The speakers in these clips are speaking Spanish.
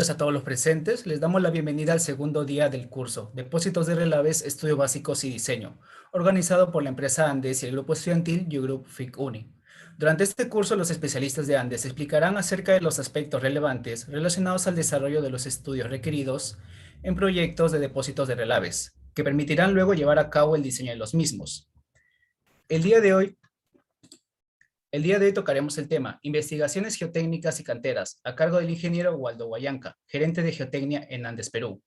A todos los presentes, les damos la bienvenida al segundo día del curso Depósitos de Relaves, Estudios Básicos y Diseño, organizado por la empresa Andes y el grupo estudiantil YouGroup FIC Uni. Durante este curso, los especialistas de Andes explicarán acerca de los aspectos relevantes relacionados al desarrollo de los estudios requeridos en proyectos de depósitos de relaves, que permitirán luego llevar a cabo el diseño de los mismos. El día de hoy tocaremos el tema Investigaciones Geotécnicas y Canteras, a cargo del ingeniero Waldo Guayanca, gerente de Geotecnia en Andes, Perú.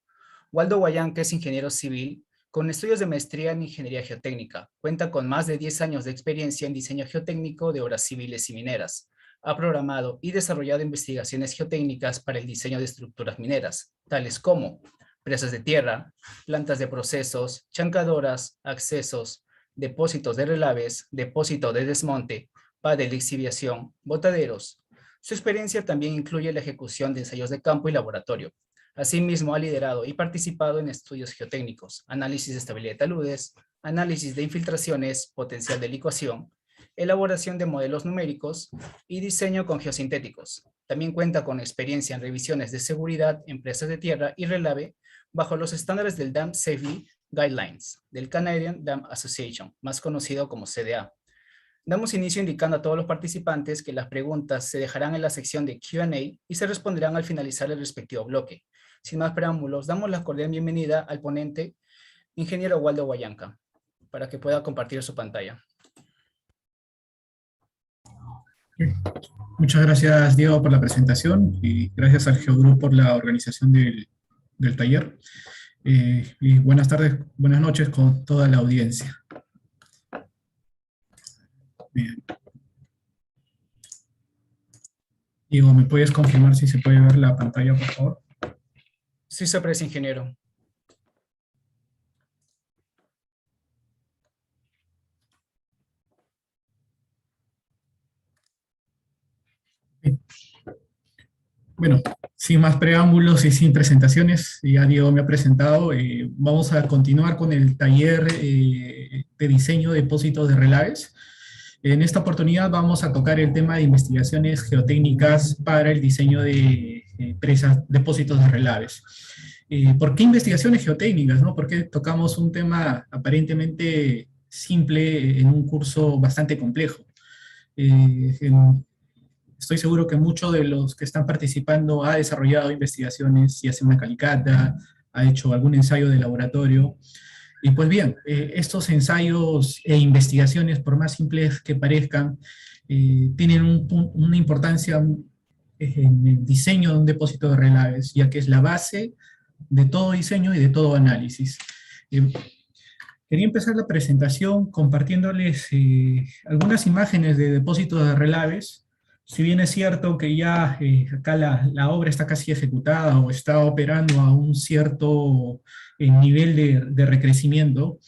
Waldo Guayanca es ingeniero civil con estudios de maestría en Ingeniería Geotécnica. Cuenta con más de 10 años de experiencia en diseño geotécnico de obras civiles y mineras. Ha programado y desarrollado investigaciones geotécnicas para el diseño de estructuras mineras, tales como presas de tierra, plantas de procesos, chancadoras, accesos, depósitos de relaves, depósito de desmonte, de lixiviación, botaderos. Su experiencia también incluye la ejecución de ensayos de campo y laboratorio. Asimismo, ha liderado y participado en estudios geotécnicos, análisis de estabilidad de taludes, análisis de infiltraciones, potencial de licuación, elaboración de modelos numéricos y diseño con geosintéticos. También cuenta con experiencia en revisiones de seguridad en presas de tierra y relave bajo los estándares del Dam Safety Guidelines del Canadian Dam Association, más conocido como CDA. Damos inicio indicando a todos los participantes que las preguntas se dejarán en la sección de Q&A y se responderán al finalizar el respectivo bloque. Sin más preámbulos, damos la cordial bienvenida al ponente, ingeniero Waldo Guayanca, para que pueda compartir su pantalla. Muchas gracias, Diego, por la presentación y gracias al GeoGroup por la organización del taller. Y buenas tardes, buenas noches con toda la audiencia. Bien. Diego, ¿me puedes confirmar si se puede ver la pantalla, por favor? Sí, se aprecia, ingeniero. Bien. Bueno, sin más preámbulos y sin presentaciones, ya Diego me ha presentado, vamos a continuar con el taller de diseño de depósitos de relaves. En esta oportunidad vamos a tocar el tema de investigaciones geotécnicas para el diseño de presas, depósitos de relaves. ¿Por qué investigaciones geotécnicas, no? Porque tocamos un tema aparentemente simple en un curso bastante complejo. Estoy seguro que muchos de los que están participando ha desarrollado investigaciones, ya sea una calicata, ha hecho algún ensayo de laboratorio. Y pues bien, estos ensayos e investigaciones, por más simples que parezcan, tienen una importancia en el diseño de un depósito de relaves, ya que es la base de todo diseño y de todo análisis. Quería empezar la presentación compartiéndoles algunas imágenes de depósitos de relaves. Si bien es cierto que ya acá la obra está casi ejecutada o está operando a un cierto nivel de recrecimiento,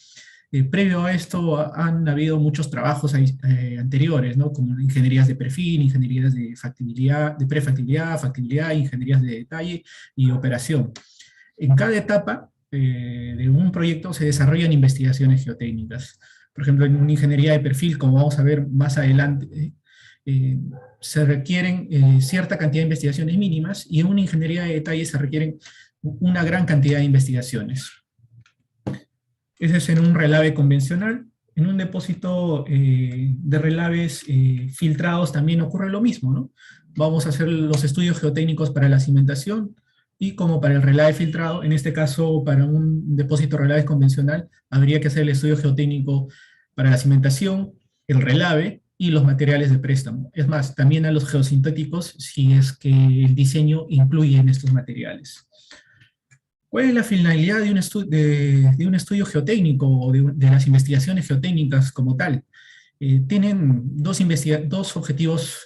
previo a esto han habido muchos trabajos anteriores, ¿no? Como ingenierías de perfil, ingenierías de factibilidad, de prefactibilidad, factibilidad, ingenierías de detalle y operación. En cada etapa de un proyecto se desarrollan investigaciones geotécnicas. Por ejemplo, en una ingeniería de perfil, como vamos a ver más adelante, se requieren cierta cantidad de investigaciones mínimas, y en una ingeniería de detalle se requieren una gran cantidad de investigaciones. Ese es en un relave convencional. En un depósito de relaves filtrados también ocurre lo mismo, ¿no? Vamos a hacer los estudios geotécnicos para la cimentación, y como para el relave filtrado, en este caso para un depósito de relaves convencional, habría que hacer el estudio geotécnico para la cimentación, el relave y los materiales de préstamo. Es más, también a los geosintéticos, si es que el diseño incluye en estos materiales. ¿Cuál es la finalidad de un estudio geotécnico o de las investigaciones geotécnicas como tal? Tienen dos objetivos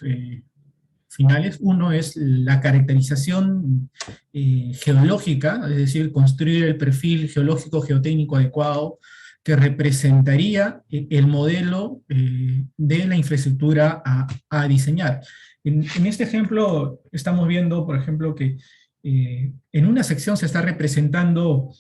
finales. Uno es la caracterización geológica, es decir, construir el perfil geológico geotécnico adecuado que representaría el modelo de la infraestructura a diseñar. En este ejemplo estamos viendo, por ejemplo, que en una sección se está representando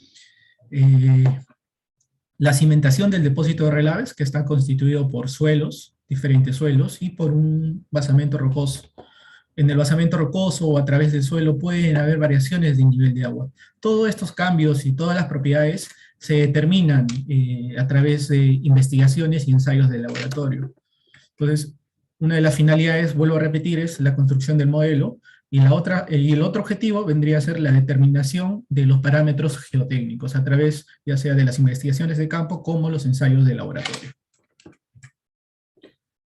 la cimentación del depósito de relaves, que está constituido por suelos, diferentes suelos, y por un basamento rocoso. en el basamento rocoso o a través del suelo pueden haber variaciones de nivel de agua. Todos estos cambios y todas las propiedades se determinan a través de investigaciones y ensayos de laboratorio. Entonces, una de las finalidades, vuelvo a repetir, es la construcción del modelo, y, y el otro objetivo vendría a ser la determinación de los parámetros geotécnicos a través ya sea de las investigaciones de campo como los ensayos de laboratorio.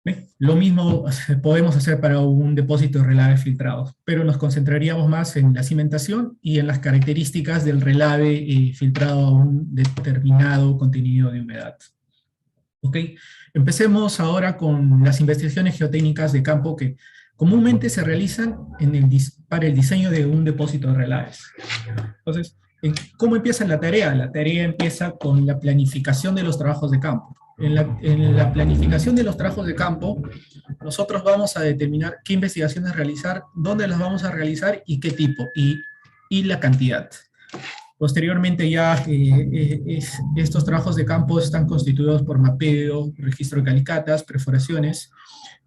¿Bien? Lo mismo podemos hacer para un depósito de relaves filtrados, pero nos concentraríamos más en la cimentación y en las características del relave filtrado a un determinado contenido de humedad. ¿Ok? Empecemos ahora con las investigaciones geotécnicas de campo que comúnmente se realizan para el diseño de un depósito de relaves. Entonces, ¿cómo empieza la tarea? La tarea empieza con la planificación de los trabajos de campo. En la planificación de los trabajos de campo, nosotros vamos a determinar qué investigaciones realizar, dónde las vamos a realizar y qué tipo, y la cantidad. Posteriormente ya estos trabajos de campo están constituidos por mapeo, registro de calicatas, perforaciones,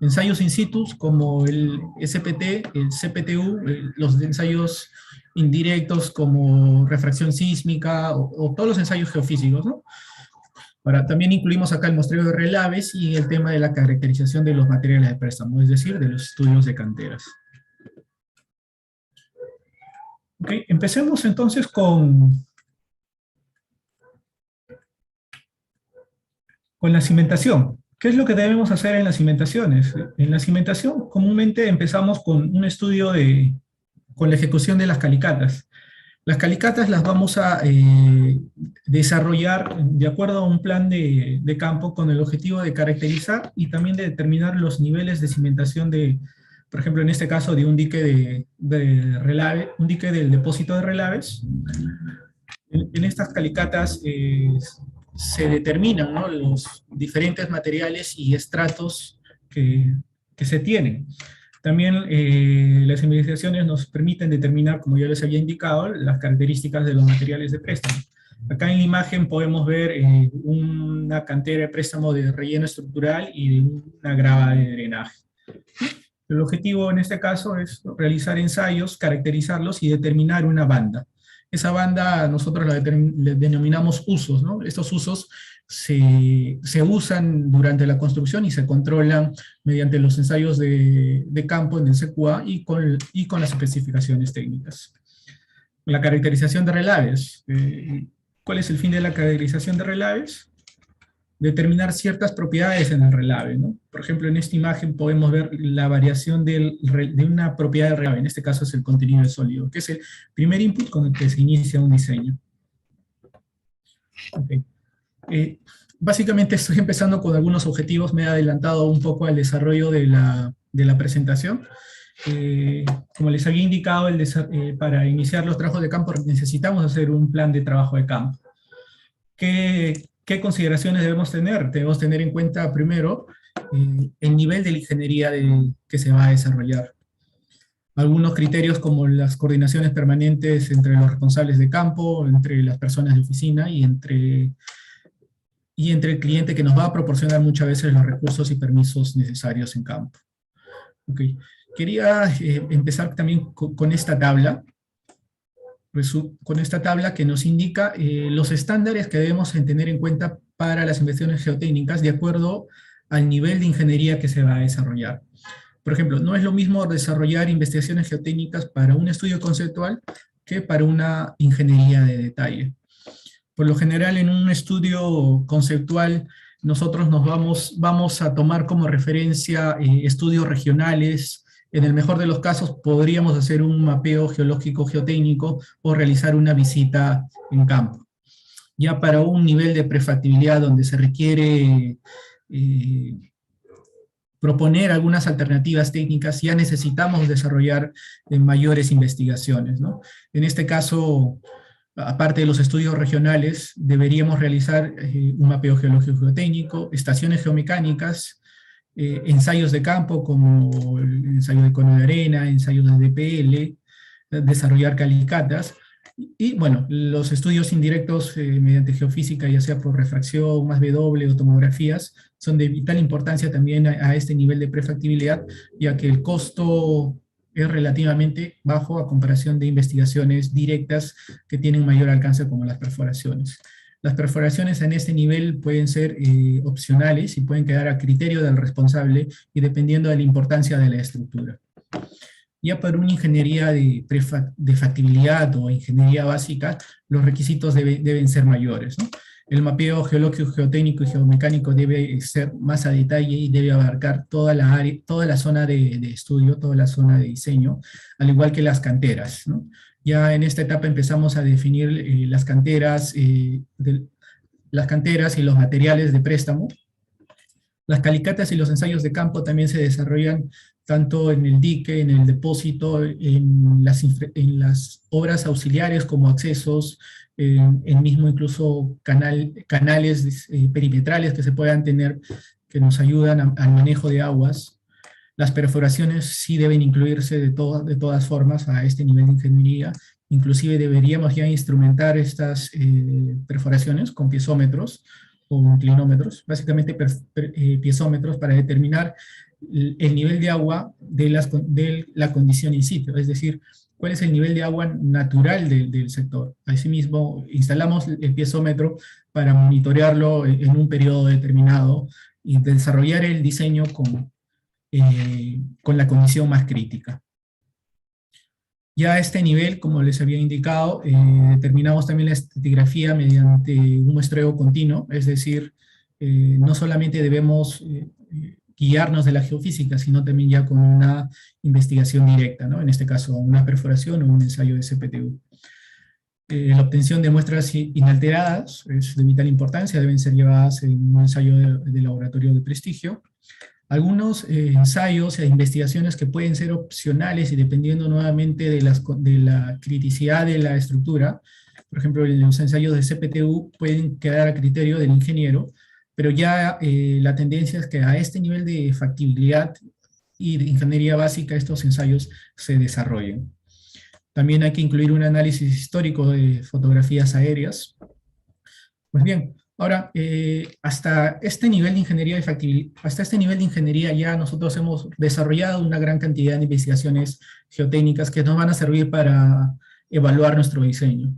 ensayos in situ como el SPT, el CPTU, los ensayos indirectos como refracción sísmica o todos los ensayos geofísicos, ¿no? Ahora, también incluimos acá el muestreo de relaves y el tema de la caracterización de los materiales de préstamo, es decir, de los estudios de canteras. Ok, empecemos entonces con la cimentación. ¿Qué es lo que debemos hacer en las cimentaciones? En la cimentación comúnmente empezamos con un estudio con la ejecución de las calicatas. Las calicatas las vamos a desarrollar de acuerdo a un plan de campo con el objetivo de caracterizar y también de determinar los niveles de cimentación por ejemplo, en este caso de un dique de relave, un dique del depósito de relaves. En estas calicatas se determinan, ¿no?, los diferentes materiales y estratos que se tienen. También las investigaciones nos permiten determinar, como ya les había indicado, las características de los materiales de préstamo. Acá en la imagen podemos ver una cantera de préstamo de relleno estructural y de una grava de drenaje. El objetivo en este caso es realizar ensayos, caracterizarlos y determinar una banda. Esa banda nosotros le denominamos usos, ¿no? Estos usos se usan durante la construcción y se controlan mediante los ensayos de campo en el CQA y con las especificaciones técnicas. La caracterización de relaves. ¿Cuál es el fin de la caracterización de relaves? Determinar ciertas propiedades en el relave, ¿no? Por ejemplo, en esta imagen podemos ver la variación de una propiedad del relave, en este caso es el contenido del sólido, que es el primer input con el que se inicia un diseño. Okay. Básicamente estoy empezando con algunos objetivos, me he adelantado un poco al desarrollo de la presentación. Como les había indicado, para iniciar los trabajos de campo necesitamos hacer un plan de trabajo de campo. ¿Qué consideraciones debemos tener? Debemos tener en cuenta primero el nivel de la ingeniería que se va a desarrollar. Algunos criterios como las coordinaciones permanentes entre los responsables de campo, entre las personas de oficina y entre el cliente que nos va a proporcionar muchas veces los recursos y permisos necesarios en campo. Okay. Quería empezar también con esta tabla. Con esta tabla que nos indica los estándares que debemos tener en cuenta para las investigaciones geotécnicas de acuerdo al nivel de ingeniería que se va a desarrollar. Por ejemplo, no es lo mismo desarrollar investigaciones geotécnicas para un estudio conceptual que para una ingeniería de detalle. Por lo general, en un estudio conceptual, nosotros vamos a tomar como referencia estudios regionales. En el mejor de los casos, podríamos hacer un mapeo geológico geotécnico o realizar una visita en campo. Ya para un nivel de prefactibilidad donde se requiere proponer algunas alternativas técnicas, ya necesitamos desarrollar mayores investigaciones, ¿no? En este caso, aparte de los estudios regionales, deberíamos realizar un mapeo geológico geotécnico, estaciones geomecánicas, ensayos de campo como el ensayo de cono de arena, ensayos de DPL, desarrollar calicatas, y bueno, los estudios indirectos mediante geofísica, ya sea por refracción, más W o tomografías, son de vital importancia también a este nivel de prefactibilidad, ya que el costo es relativamente bajo a comparación de investigaciones directas que tienen mayor alcance como las perforaciones. Las perforaciones en este nivel pueden ser opcionales y pueden quedar a criterio del responsable y dependiendo de la importancia de la estructura. Ya para una ingeniería de factibilidad o ingeniería básica, los requisitos deben ser mayores, ¿no? El mapeo geológico, geotécnico y geomecánico debe ser más a detalle y debe abarcar toda la área, toda la zona de estudio, toda la zona de diseño, al igual que las canteras, ¿no? Ya en esta etapa empezamos a definir las canteras y los materiales de préstamo. Las calicatas y los ensayos de campo también se desarrollan tanto en el dique, en el depósito, en las obras auxiliares como accesos, en mismo incluso canales perimetrales que se puedan tener que nos ayudan al manejo de aguas. Las perforaciones sí deben incluirse de todas formas a este nivel de ingeniería. Inclusive deberíamos ya instrumentar estas perforaciones con piezómetros o inclinómetros, básicamente piezómetros para determinar el nivel de agua de la condición in situ, es decir, cuál es el nivel de agua natural del sector. Asimismo, instalamos el piezómetro para monitorearlo en un periodo determinado y desarrollar el diseño con la condición más crítica. Ya a este nivel, como les había indicado, determinamos también la estratigrafía mediante un muestreo continuo, es decir, no solamente debemos guiarnos de la geofísica, sino también ya con una investigación directa, ¿no? En este caso, una perforación o un ensayo de CPTU. La obtención de muestras inalteradas es de vital importancia, deben ser llevadas en un ensayo de laboratorio de prestigio. Algunos ensayos e investigaciones que pueden ser opcionales y dependiendo nuevamente de la criticidad de la estructura, por ejemplo, los ensayos de CPTU pueden quedar a criterio del ingeniero, pero ya la tendencia es que a este nivel de factibilidad y de ingeniería básica estos ensayos se desarrollen. También hay que incluir un análisis histórico de fotografías aéreas. Pues bien, ahora, hasta este nivel de ingeniería de factibilidad, hasta este nivel de ingeniería ya nosotros hemos desarrollado una gran cantidad de investigaciones geotécnicas que nos van a servir para evaluar nuestro diseño.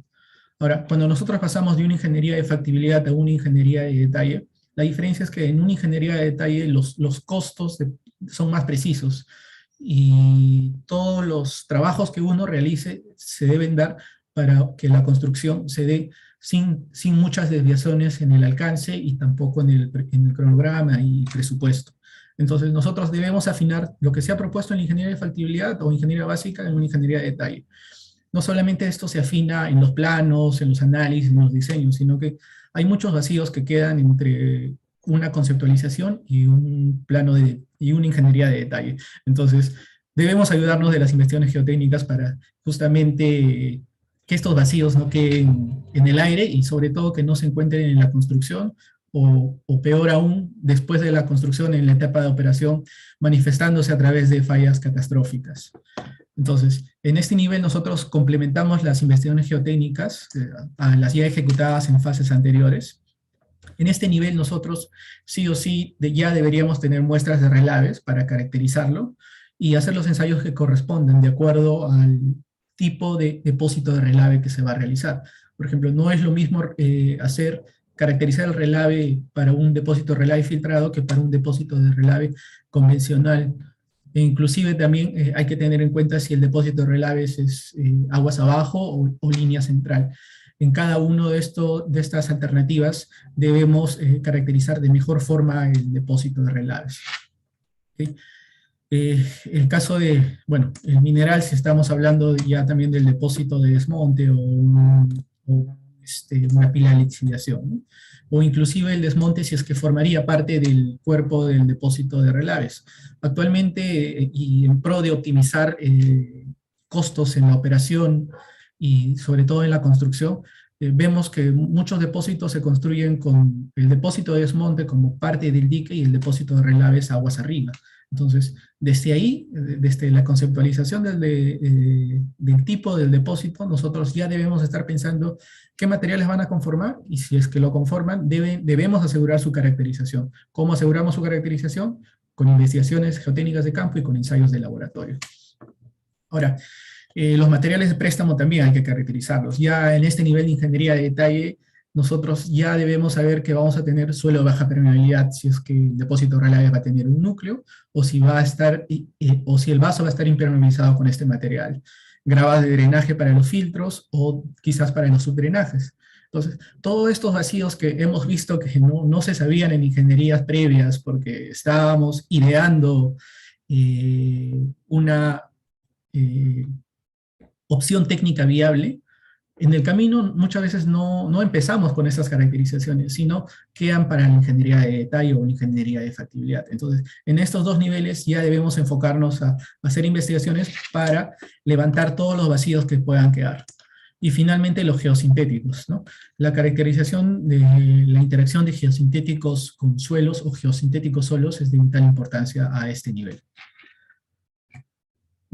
Ahora, cuando nosotros pasamos de una ingeniería de factibilidad a una ingeniería de detalle, la diferencia es que en una ingeniería de detalle los costos son más precisos y todos los trabajos que uno realice se deben dar para que la construcción se dé sin muchas desviaciones en el alcance y tampoco en el cronograma y presupuesto. Entonces nosotros debemos afinar lo que se ha propuesto en la ingeniería de factibilidad o ingeniería básica en una ingeniería de detalle. No solamente esto se afina en los planos, en los análisis, en los diseños, sino que hay muchos vacíos que quedan entre una conceptualización y un plano y una ingeniería de detalle. Entonces, debemos ayudarnos de las investigaciones geotécnicas para justamente que estos vacíos no queden en el aire y sobre todo que no se encuentren en la construcción o peor aún, después de la construcción en la etapa de operación, manifestándose a través de fallas catastróficas. Entonces, en este nivel nosotros complementamos las investigaciones geotécnicas a las ya ejecutadas en fases anteriores. En este nivel nosotros sí o sí ya deberíamos tener muestras de relaves para caracterizarlo y hacer los ensayos que corresponden de acuerdo al tipo de depósito de relave que se va a realizar. Por ejemplo, no es lo mismo caracterizar el relave para un depósito de relave filtrado que para un depósito de relave convencional. E inclusive también hay que tener en cuenta si el depósito de relaves es aguas abajo o línea central. En cada uno de estas alternativas debemos caracterizar de mejor forma el depósito de relaves. ¿Okay? El caso de, bueno, el mineral, si estamos hablando ya también del depósito de desmonte o una pila de lixiviación, ¿no? O inclusive el desmonte si es que formaría parte del cuerpo del depósito de relaves. Actualmente, y en pro de optimizar costos en la operación y sobre todo en la construcción, vemos que muchos depósitos se construyen con el depósito de desmonte como parte del dique y el depósito de relaves aguas arriba. Entonces, desde ahí, desde la conceptualización del tipo del depósito, nosotros ya debemos estar pensando qué materiales van a conformar y si es que lo conforman, debemos asegurar su caracterización. ¿Cómo aseguramos su caracterización? Con investigaciones geotécnicas de campo y con ensayos de laboratorio. Ahora, los materiales de préstamo también hay que caracterizarlos. Ya en este nivel de ingeniería de detalle, nosotros ya debemos saber que vamos a tener suelo de baja permeabilidad si es que el depósito Reliance va a tener un núcleo, o si va a estar, o si el vaso va a estar impermeabilizado con este material. Gradas de drenaje para los filtros o quizás para los subdrenajes. Entonces, todos estos vacíos que hemos visto que no se sabían en ingenierías previas porque estábamos ideando una eh, opción técnica viable, en el camino muchas veces no empezamos con esas caracterizaciones, sino quedan para la ingeniería de detalle o ingeniería de factibilidad. Entonces, en estos dos niveles ya debemos enfocarnos a hacer investigaciones para levantar todos los vacíos que puedan quedar. Y finalmente los geosintéticos, ¿no? La caracterización de la interacción de geosintéticos con suelos o geosintéticos solos es de vital importancia a este nivel.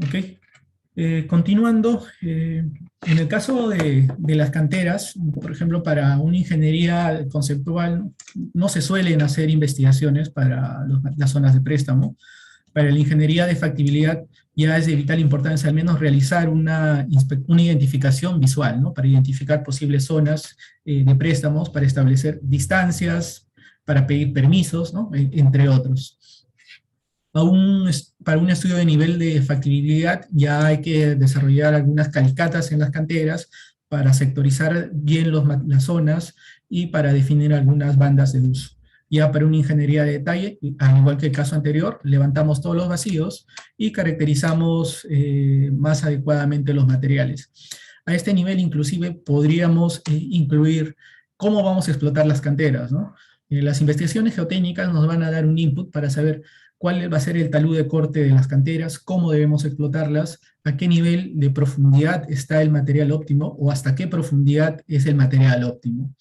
¿Ok? Continuando, en el caso de las canteras, por ejemplo, para una ingeniería conceptual, no se suelen hacer investigaciones para las zonas de préstamo. Para la ingeniería de factibilidad ya es de vital importancia al menos realizar una identificación visual, ¿no? Para identificar posibles zonas de préstamos, para establecer distancias, para pedir permisos, ¿no? Entre otros. Para un estudio de nivel de factibilidad ya hay que desarrollar algunas calicatas en las canteras para sectorizar bien las zonas y para definir algunas bandas de uso. Ya para una ingeniería de detalle, al igual que el caso anterior, levantamos todos los vacíos y caracterizamos más adecuadamente los materiales. A este nivel inclusive podríamos incluir cómo vamos a explotar las canteras, ¿no? Las investigaciones geotécnicas nos van a dar un input para saber cuál va a ser el talud de corte de las canteras, cómo debemos explotarlas, a qué nivel de profundidad está el material óptimo o hasta qué profundidad es el material óptimo.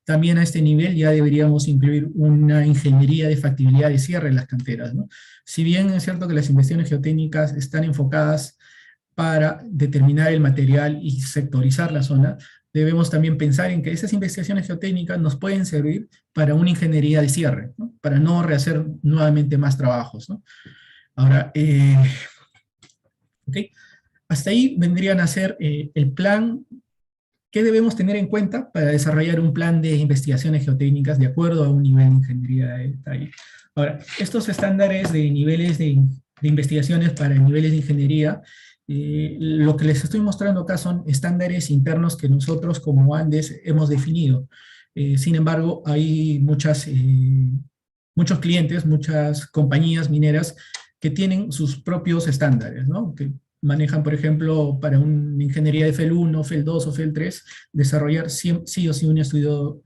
También a este nivel ya deberíamos incluir una ingeniería de factibilidad de cierre en las canteras, ¿no? Si bien es cierto que las investigaciones geotécnicas están enfocadas para determinar el material y sectorizar la zona, debemos también pensar en que esas investigaciones geotécnicas nos pueden servir para una ingeniería de cierre, ¿no? Para no rehacer nuevamente más trabajos, ¿no? Ahora, okay. Hasta ahí vendrían a ser el plan. ¿Qué debemos tener en cuenta para desarrollar un plan de investigaciones geotécnicas de acuerdo a un nivel de ingeniería de detalle? Ahora, estos estándares de niveles de investigaciones para niveles de ingeniería, lo que les estoy mostrando acá son estándares internos que nosotros como Andes hemos definido. Sin embargo, hay muchos clientes, muchas compañías mineras que tienen sus propios estándares, ¿no? Que manejan, por ejemplo, para una ingeniería de FEL 1, FEL 2 o FEL 3, desarrollar sí o sí un estudio,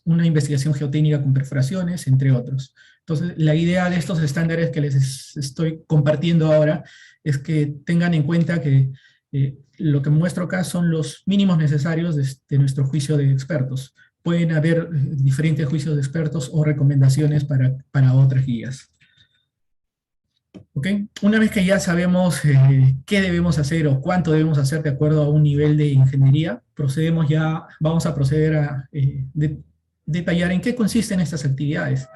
una investigación geotécnica con perforaciones, entre otros. Entonces, la idea de estos estándares que les estoy compartiendo ahora es que tengan en cuenta que lo que muestro acá son los mínimos necesarios de nuestro juicio de expertos. Pueden haber diferentes juicios de expertos o recomendaciones para otras guías. ¿Okay? Una vez que ya sabemos qué debemos hacer o cuánto debemos hacer de acuerdo a un nivel de ingeniería, vamos a proceder a detallar en qué consisten estas actividades.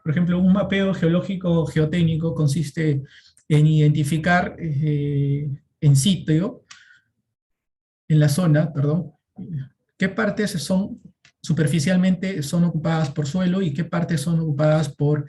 Por ejemplo, un mapeo geológico geotécnico consiste en identificar en sitio, en la zona, perdón, qué partes superficialmente son ocupadas por suelo y qué partes son ocupadas por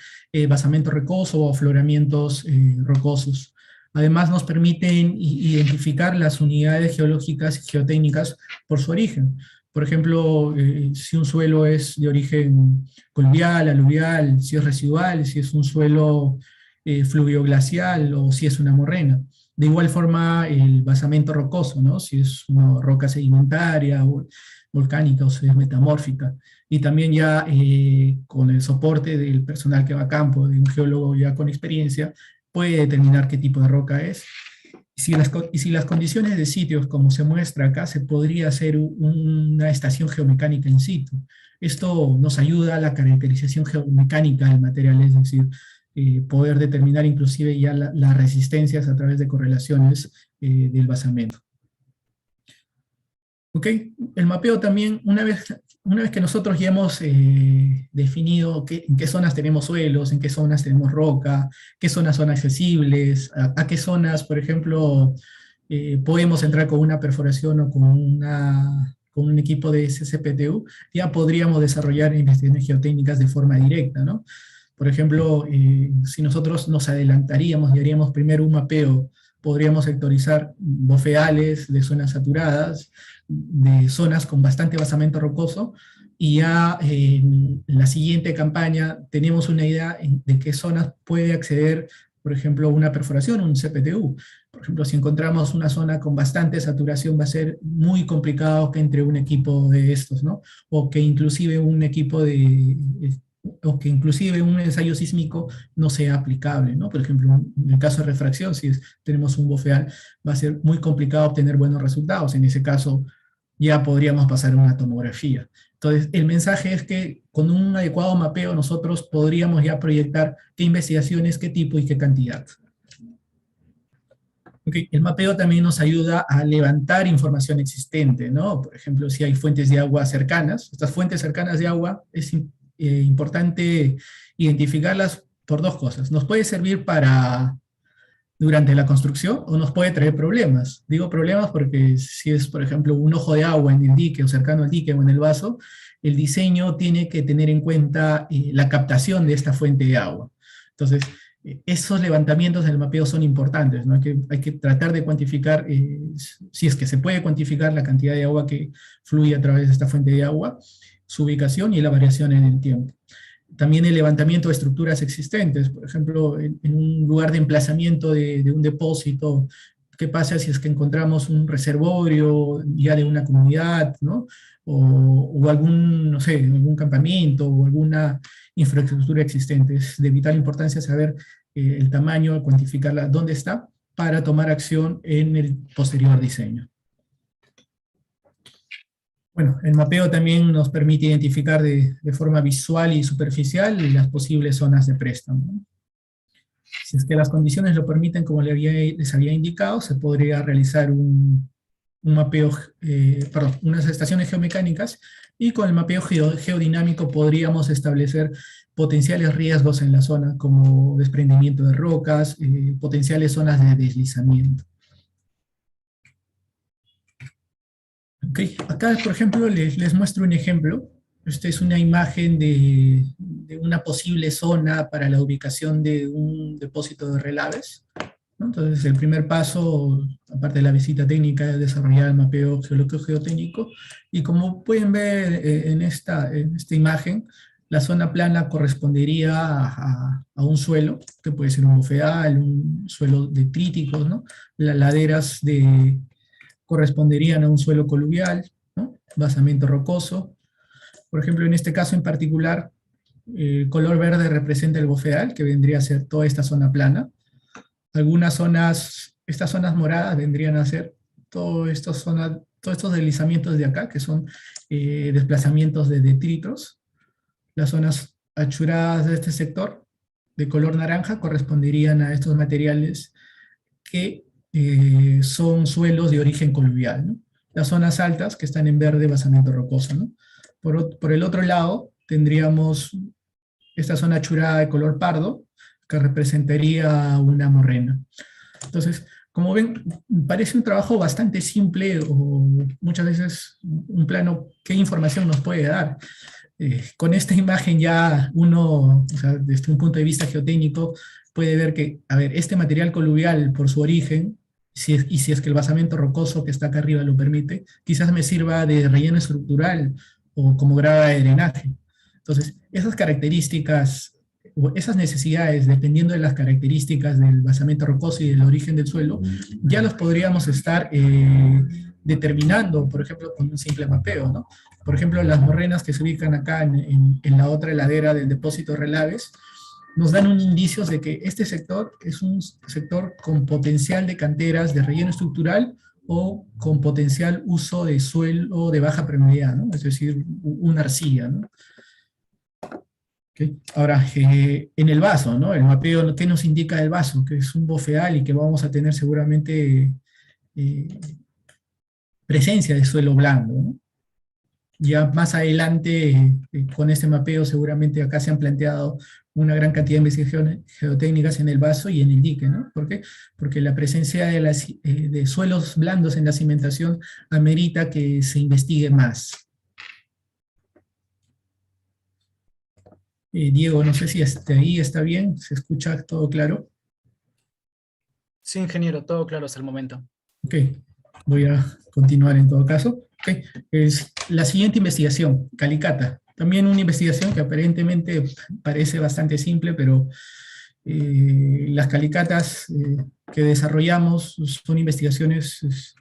basamento rocoso o afloramientos rocosos. Además, nos permiten identificar las unidades geológicas y geotécnicas por su origen. Por ejemplo, si un suelo es de origen coluvial, aluvial, si es residual, si es un suelo fluvioglacial o si es una morrena. De igual forma, el basamento rocoso, ¿no? Si es una roca sedimentaria o volcánica o si es metamórfica. Y también ya con el soporte del personal que va a campo, de un geólogo ya con experiencia, puede determinar qué tipo de roca es. Y si las condiciones de sitios, como se muestra acá, se podría hacer una estación geomecánica in situ. Esto nos ayuda a la caracterización geomecánica del material, es decir, poder determinar inclusive ya las resistencias a través de correlaciones del basamento. ¿Ok? El mapeo también, una vez una vez que nosotros ya hemos definido en qué zonas tenemos suelos, en qué zonas tenemos roca, qué zonas son accesibles, a qué zonas, por ejemplo, podemos entrar con una perforación o con un equipo de SCPTU, ya podríamos desarrollar investigaciones geotécnicas de forma directa, ¿no? Por ejemplo, si nosotros nos adelantaríamos y haríamos primero un mapeo, podríamos sectorizar bofedales de zonas saturadas, de zonas con bastante basamento rocoso, y ya en la siguiente campaña tenemos una idea de qué zonas puede acceder, por ejemplo, una perforación, un CPTU. Por ejemplo, si encontramos una zona con bastante saturación, va a ser muy complicado que entre un equipo de estos, ¿no? O que inclusive un equipo de, o que inclusive un ensayo sísmico no sea aplicable, ¿no? Por ejemplo, en el caso de refracción, si tenemos un bofeal, va a ser muy complicado obtener buenos resultados. En ese caso, ya podríamos pasar a una tomografía. Entonces, el mensaje es que con un adecuado mapeo nosotros podríamos ya proyectar qué investigaciones, qué tipo y qué cantidad. Okay. El mapeo también nos ayuda a levantar información existente, ¿no? Por ejemplo, si hay fuentes de agua cercanas, estas fuentes cercanas de agua es importante identificarlas por dos cosas. Nos puede servir para durante la construcción o nos puede traer problemas. Digo problemas porque si es, por ejemplo, un ojo de agua en el dique o cercano al dique o en el vaso, el diseño tiene que tener en cuenta la captación de esta fuente de agua. Entonces, esos levantamientos del mapeo son importantes, ¿no? Hay que tratar de cuantificar, si es que se puede cuantificar la cantidad de agua que fluye a través de esta fuente de agua, su ubicación y la variación en el tiempo. También el levantamiento de estructuras existentes, por ejemplo, en un lugar de emplazamiento de un depósito, ¿qué pasa si es que encontramos un reservorio ya de una comunidad, ¿no? O algún, no sé, algún campamento o alguna infraestructura existente? Es de vital importancia saber el tamaño, cuantificarla, dónde está, para tomar acción en el posterior diseño. Bueno, el mapeo también nos permite identificar de forma visual y superficial las posibles zonas de préstamo, ¿no? Si es que las condiciones lo permiten, como les había indicado, se podría realizar un mapeo, unas estaciones geomecánicas, y con el mapeo geodinámico podríamos establecer potenciales riesgos en la zona, como desprendimiento de rocas, potenciales zonas de deslizamiento. Okay. Acá, por ejemplo, les muestro un ejemplo. Esta es una imagen de una posible zona para la ubicación de un depósito de relaves, ¿no? Entonces, el primer paso, aparte de la visita técnica, es desarrollar el mapeo geológico geotécnico. Y como pueden ver en esta imagen, la zona plana correspondería a un suelo, que puede ser un bofedal, un suelo detrítico, ¿no? Las laderas corresponderían a un suelo coluvial, ¿no? Basamento rocoso. Por ejemplo, en este caso en particular, el color verde representa el bofedal, que vendría a ser toda esta zona plana. Algunas zonas, estas zonas moradas vendrían a ser todos estos deslizamientos de acá, que son desplazamientos de detritos. Las zonas achuradas de este sector, de color naranja, corresponderían a estos materiales que son suelos de origen coluvial, ¿no? Las zonas altas, que están en verde, basamento rocoso, ¿no? Por el otro lado, tendríamos esta zona achurada de color pardo, que representaría una morrena. Entonces, como ven, parece un trabajo bastante simple, o muchas veces un plano, ¿qué información nos puede dar? Con esta imagen ya uno, o sea, desde un punto de vista geotécnico, puede ver que, a ver, este material coluvial, por su origen, y si es que el basamento rocoso que está acá arriba lo permite, quizás me sirva de relleno estructural o como grava de drenaje. Entonces, esas características, o esas necesidades, dependiendo de las características del basamento rocoso y del origen del suelo, ya los podríamos estar determinando, por ejemplo, con un simple mapeo, ¿no? Por ejemplo, las morrenas que se ubican acá en la otra ladera del depósito de relaves, nos dan un indicio de que este sector es un sector con potencial de canteras de relleno estructural o con potencial uso de suelo de baja permeabilidad, ¿no? Es decir, una arcilla, ¿no? Okay. Ahora, en el vaso, ¿no? El mapeo, ¿qué nos indica el vaso? Que es un bofedal y que vamos a tener seguramente presencia de suelo blando, ¿no? Ya más adelante, con este mapeo, seguramente acá se han planteado una gran cantidad de investigaciones geotécnicas en el vaso y en el dique, ¿no? ¿Por qué? Porque la presencia de suelos blandos en la cimentación amerita que se investigue más. Diego, no sé si hasta ahí está bien, ¿se escucha todo claro? Sí, ingeniero, todo claro hasta el momento. Ok, voy a continuar en todo caso. Ok, es la siguiente investigación, Calicata. También una investigación que aparentemente parece bastante simple, pero las calicatas que desarrollamos son investigaciones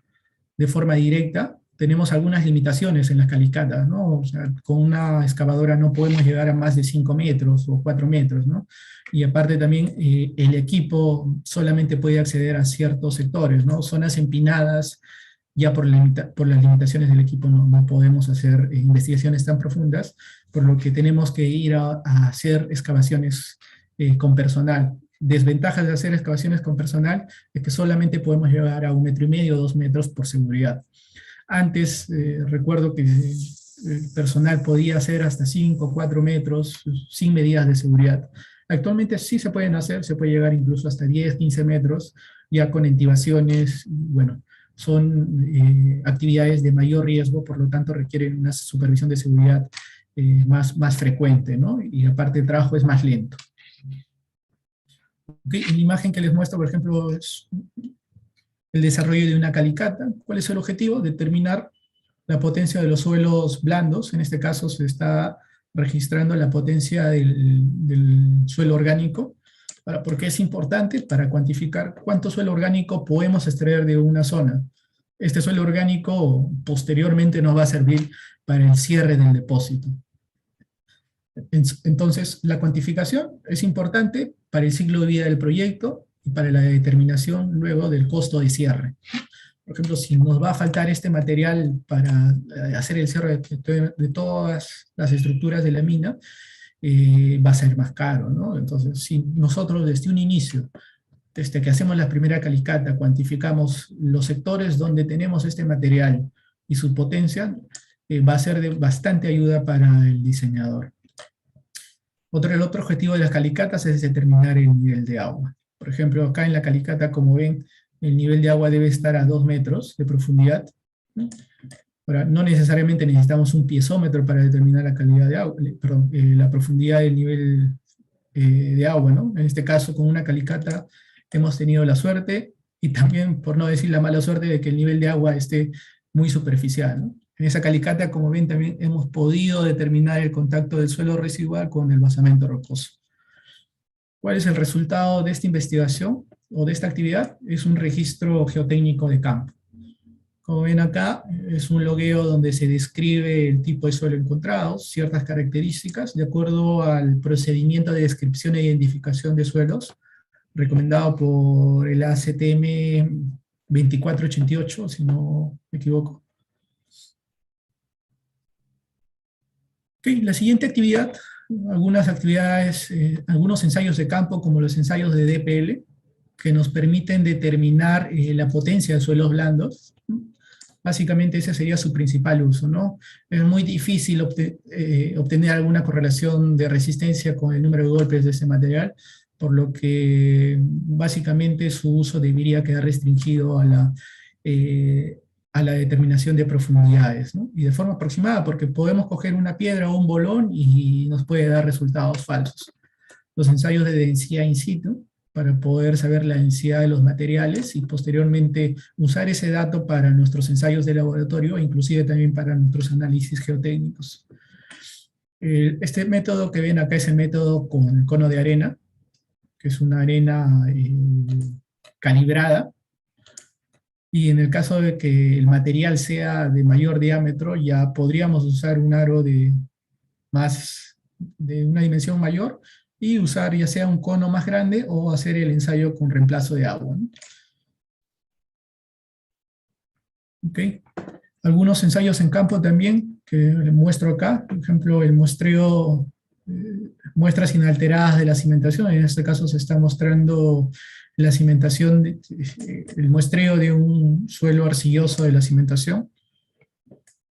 de forma directa. Tenemos algunas limitaciones en las calicatas, ¿no? O sea, con una excavadora no podemos llegar a más de 5 metros o 4 metros, ¿no? Y aparte también el equipo solamente puede acceder a ciertos sectores, ¿no? Zonas empinadas, ya por las limitaciones del equipo no podemos hacer investigaciones tan profundas, por lo que tenemos que ir a hacer excavaciones con personal. Desventajas de hacer excavaciones con personal es que solamente podemos llegar a 1,5 metros o 2 metros por seguridad. Antes recuerdo que el personal podía hacer hasta 5 o 4 metros sin medidas de seguridad. Actualmente sí se pueden hacer, se puede llegar incluso hasta 10, 15 metros, ya con intibaciones, bueno, son actividades de mayor riesgo, por lo tanto requieren una supervisión de seguridad más frecuente, ¿no? Y aparte el trabajo es más lento. Okay. La imagen que les muestro, por ejemplo, es el desarrollo de una calicata. ¿Cuál es el objetivo? Determinar la potencia de los suelos blandos. En este caso se está registrando la potencia del suelo orgánico. ¿Por qué es importante? Para cuantificar cuánto suelo orgánico podemos extraer de una zona. Este suelo orgánico posteriormente nos va a servir para el cierre del depósito. Entonces, la cuantificación es importante para el ciclo de vida del proyecto y para la determinación luego del costo de cierre. Por ejemplo, si nos va a faltar este material para hacer el cierre de todas las estructuras de la mina, va a ser más caro, ¿no? Entonces, si nosotros desde un inicio, desde que hacemos la primera calicata, cuantificamos los sectores donde tenemos este material y su potencia, va a ser de bastante ayuda para el diseñador. El otro objetivo de las calicatas es determinar el nivel de agua. Por ejemplo, acá en la calicata, como ven, el nivel de agua debe estar a 2 metros de profundidad. Ahora, no necesariamente necesitamos un piezómetro para determinar la calidad de agua, perdón, la profundidad del nivel de agua, ¿no? En este caso, con una calicata hemos tenido la suerte, y también, por no decir la mala suerte, de que el nivel de agua esté muy superficial, ¿no? En esa calicata, como ven, también hemos podido determinar el contacto del suelo residual con el basamento rocoso. ¿Cuál es el resultado de esta investigación o de esta actividad? Es un registro geotécnico de campo. Como ven acá, es un logueo donde se describe el tipo de suelo encontrado, ciertas características, de acuerdo al procedimiento de descripción e identificación de suelos, recomendado por el ACTM 2488, si no me equivoco. Okay, la siguiente actividad, algunas actividades, algunos ensayos de campo, como los ensayos de DPL, que nos permiten determinar la potencia de suelos blandos. Básicamente ese sería su principal uso, ¿no? Es muy difícil obtener alguna correlación de resistencia con el número de golpes de ese material, por lo que básicamente su uso debería quedar restringido a la determinación de profundidades, ¿no? Y de forma aproximada, porque podemos coger una piedra o un bolón y nos puede dar resultados falsos. Los ensayos de densidad in situ, para poder saber la densidad de los materiales y posteriormente usar ese dato para nuestros ensayos de laboratorio e inclusive también para nuestros análisis geotécnicos. Este método que ven acá es el método con el cono de arena, que es una arena calibrada, y en el caso de que el material sea de mayor diámetro, ya podríamos usar un aro de una dimensión mayor, y usar ya sea un cono más grande o hacer el ensayo con reemplazo de agua, ¿no? Okay. Algunos ensayos en campo también, que les muestro acá, por ejemplo, el muestreo, muestras inalteradas de la cimentación. En este caso se está mostrando la cimentación, el muestreo de un suelo arcilloso de la cimentación.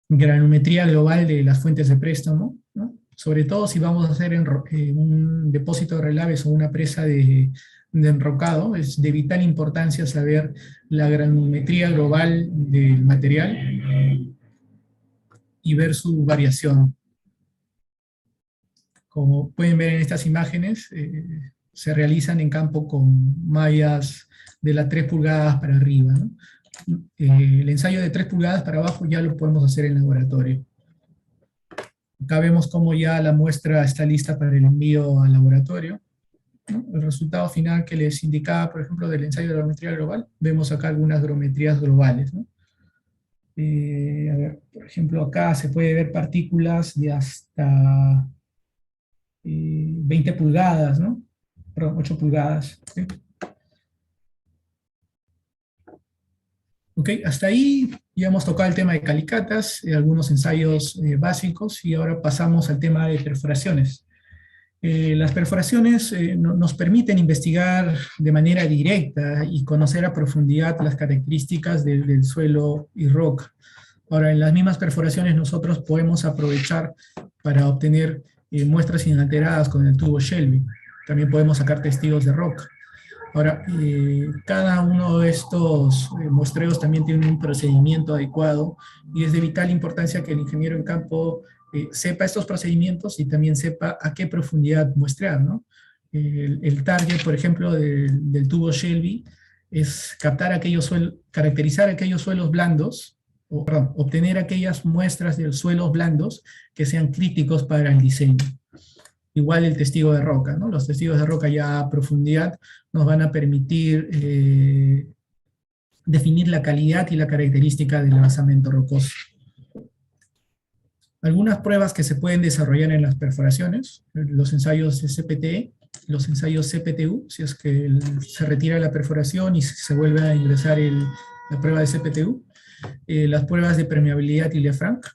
granometría global de las fuentes de préstamo, ¿no? Sobre todo si vamos a hacer un depósito de relaves o una presa de enrocado, es de vital importancia saber la granometría global del material y ver su variación. Como pueden ver en estas imágenes, se realizan en campo con mallas de las 3 pulgadas para arriba, ¿no? El ensayo de 3 pulgadas para abajo ya lo podemos hacer en laboratorio. Acá vemos cómo ya la muestra está lista para el envío al laboratorio, ¿no? El resultado final que les indicaba, por ejemplo, del ensayo de grametría global, vemos acá algunas grametrías globales, ¿no? A ver, por ejemplo, acá se puede ver partículas de hasta 20 pulgadas, ¿no? Perdón, 8 pulgadas. ¿Sí? Ok, hasta ahí ya hemos tocado el tema de calicatas, algunos ensayos básicos, y ahora pasamos al tema de perforaciones. Las perforaciones nos permiten investigar de manera directa y conocer a profundidad las características del suelo y roca. Ahora, en las mismas perforaciones nosotros podemos aprovechar para obtener muestras inalteradas con el tubo Shelby. También podemos sacar testigos de roca. Ahora, cada uno de estos muestreos también tiene un procedimiento adecuado y es de vital importancia que el ingeniero en campo sepa estos procedimientos y también sepa a qué profundidad muestrear, ¿no? El target, por ejemplo, del tubo Shelby es captar aquellos suelos, caracterizar aquellos suelos blandos, o, perdón, obtener aquellas muestras de suelos blandos que sean críticos para el diseño. Igual el testigo de roca, ¿no? Los testigos de roca ya a profundidad nos van a permitir definir la calidad y la característica del basamento rocoso. Algunas pruebas que se pueden desarrollar en las perforaciones, los ensayos de CPTE, los ensayos CPTU, si es que se retira la perforación y se vuelve a ingresar la prueba de CPTU, las pruebas de permeabilidad y Lefranc.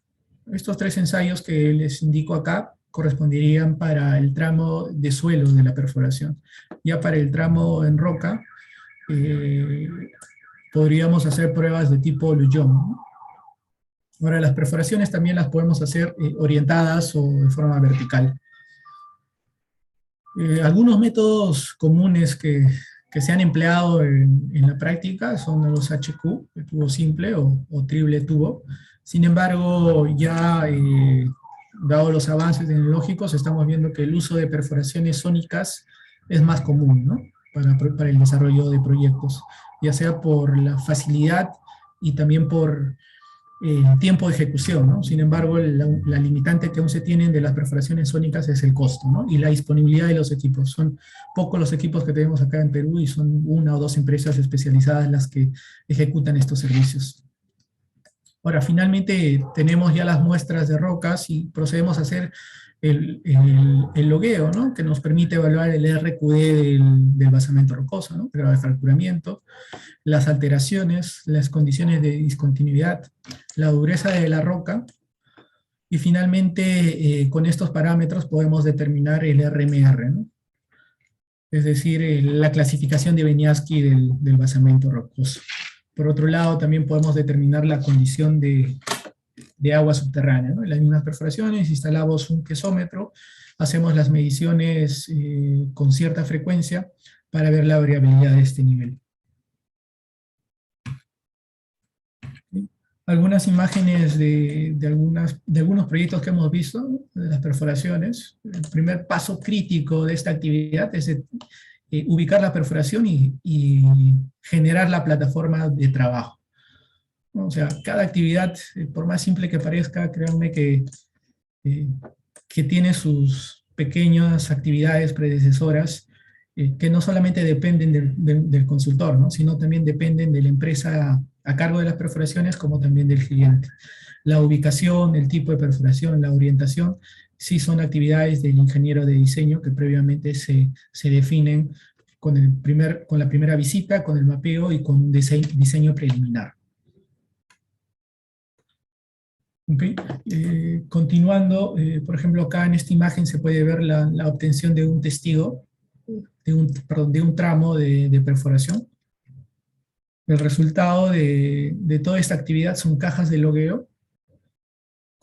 Estos 3 ensayos que les indico acá corresponderían para el tramo de suelo de la perforación. Ya para el tramo en roca, podríamos hacer pruebas de tipo Lujon, ¿no? Ahora, las perforaciones también las podemos hacer orientadas o de forma vertical. Algunos métodos comunes que se han empleado en la práctica son los HQ, el tubo simple o triple tubo. Sin embargo, ya dado los avances tecnológicos, estamos viendo que el uso de perforaciones sónicas es más común, ¿no? Para el desarrollo de proyectos, ya sea por la facilidad y también por tiempo de ejecución, ¿no? Sin embargo, la limitante que aún se tienen de las perforaciones sónicas es el costo, ¿no? Y la disponibilidad de los equipos. Son pocos los equipos que tenemos acá en Perú y son 1 o 2 empresas especializadas las que ejecutan estos servicios. Ahora, finalmente tenemos ya las muestras de rocas y procedemos a hacer el logueo, ¿no? Que nos permite evaluar el RQD del basamento rocoso, ¿no? El grado de fracturamiento, las alteraciones, las condiciones de discontinuidad, la dureza de la roca, y finalmente con estos parámetros podemos determinar el RMR, ¿no? Es decir, la clasificación de Beniaski del basamento rocoso. Por otro lado, también podemos determinar la condición de agua subterránea, ¿no? En las mismas perforaciones instalamos un quesómetro, hacemos las mediciones con cierta frecuencia para ver la variabilidad de este nivel. Algunas imágenes de algunos proyectos que hemos visto, ¿no? De las perforaciones. El primer paso crítico de esta actividad es ubicar la perforación y generar la plataforma de trabajo, ¿no? O sea, cada actividad, por más simple que parezca, créanme que tiene sus pequeñas actividades predecesoras que no solamente dependen del consultor, ¿no? Sino también dependen de la empresa a cargo de las perforaciones, como también del cliente. La ubicación, el tipo de perforación, la orientación, sí son actividades del ingeniero de diseño que previamente se definen con la primera visita, con el mapeo y con diseño preliminar. Okay. Continuando, por ejemplo, acá en esta imagen se puede ver la obtención de un testigo, de un tramo de perforación. El resultado de toda esta actividad son cajas de logueo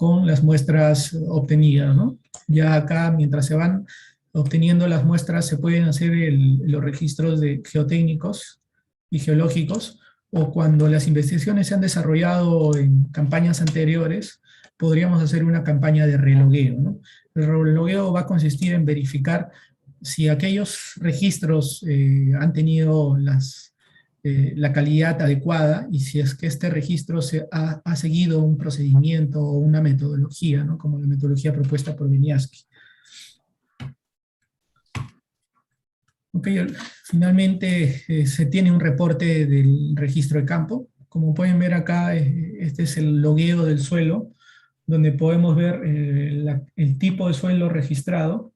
con las muestras obtenidas, ¿no? Ya acá, mientras se van obteniendo las muestras, se pueden hacer los registros geotécnicos y geológicos, o cuando las investigaciones se han desarrollado en campañas anteriores, podríamos hacer una campaña de relogueo, ¿no? El relogueo va a consistir en verificar si aquellos registros han tenido la calidad adecuada y si es que este registro ha seguido un procedimiento o una metodología, ¿no? Como la metodología propuesta por Wieniawski. Ok, finalmente se tiene un reporte del registro de campo. Como pueden ver acá, este es el logueo del suelo, donde podemos ver el tipo de suelo registrado,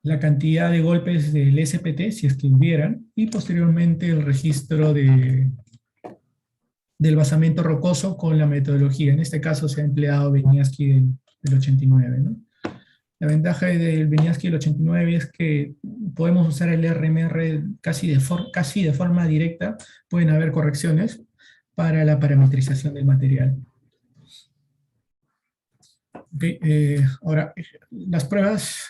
la cantidad de golpes del SPT, si es que hubieran, y posteriormente el registro del basamento rocoso con la metodología. En este caso se ha empleado Wieniawski del 89, ¿no? La ventaja del Wieniawski del 89 es que podemos usar el RMR casi de forma directa, pueden haber correcciones para la parametrización del material. Okay, ahora, las pruebas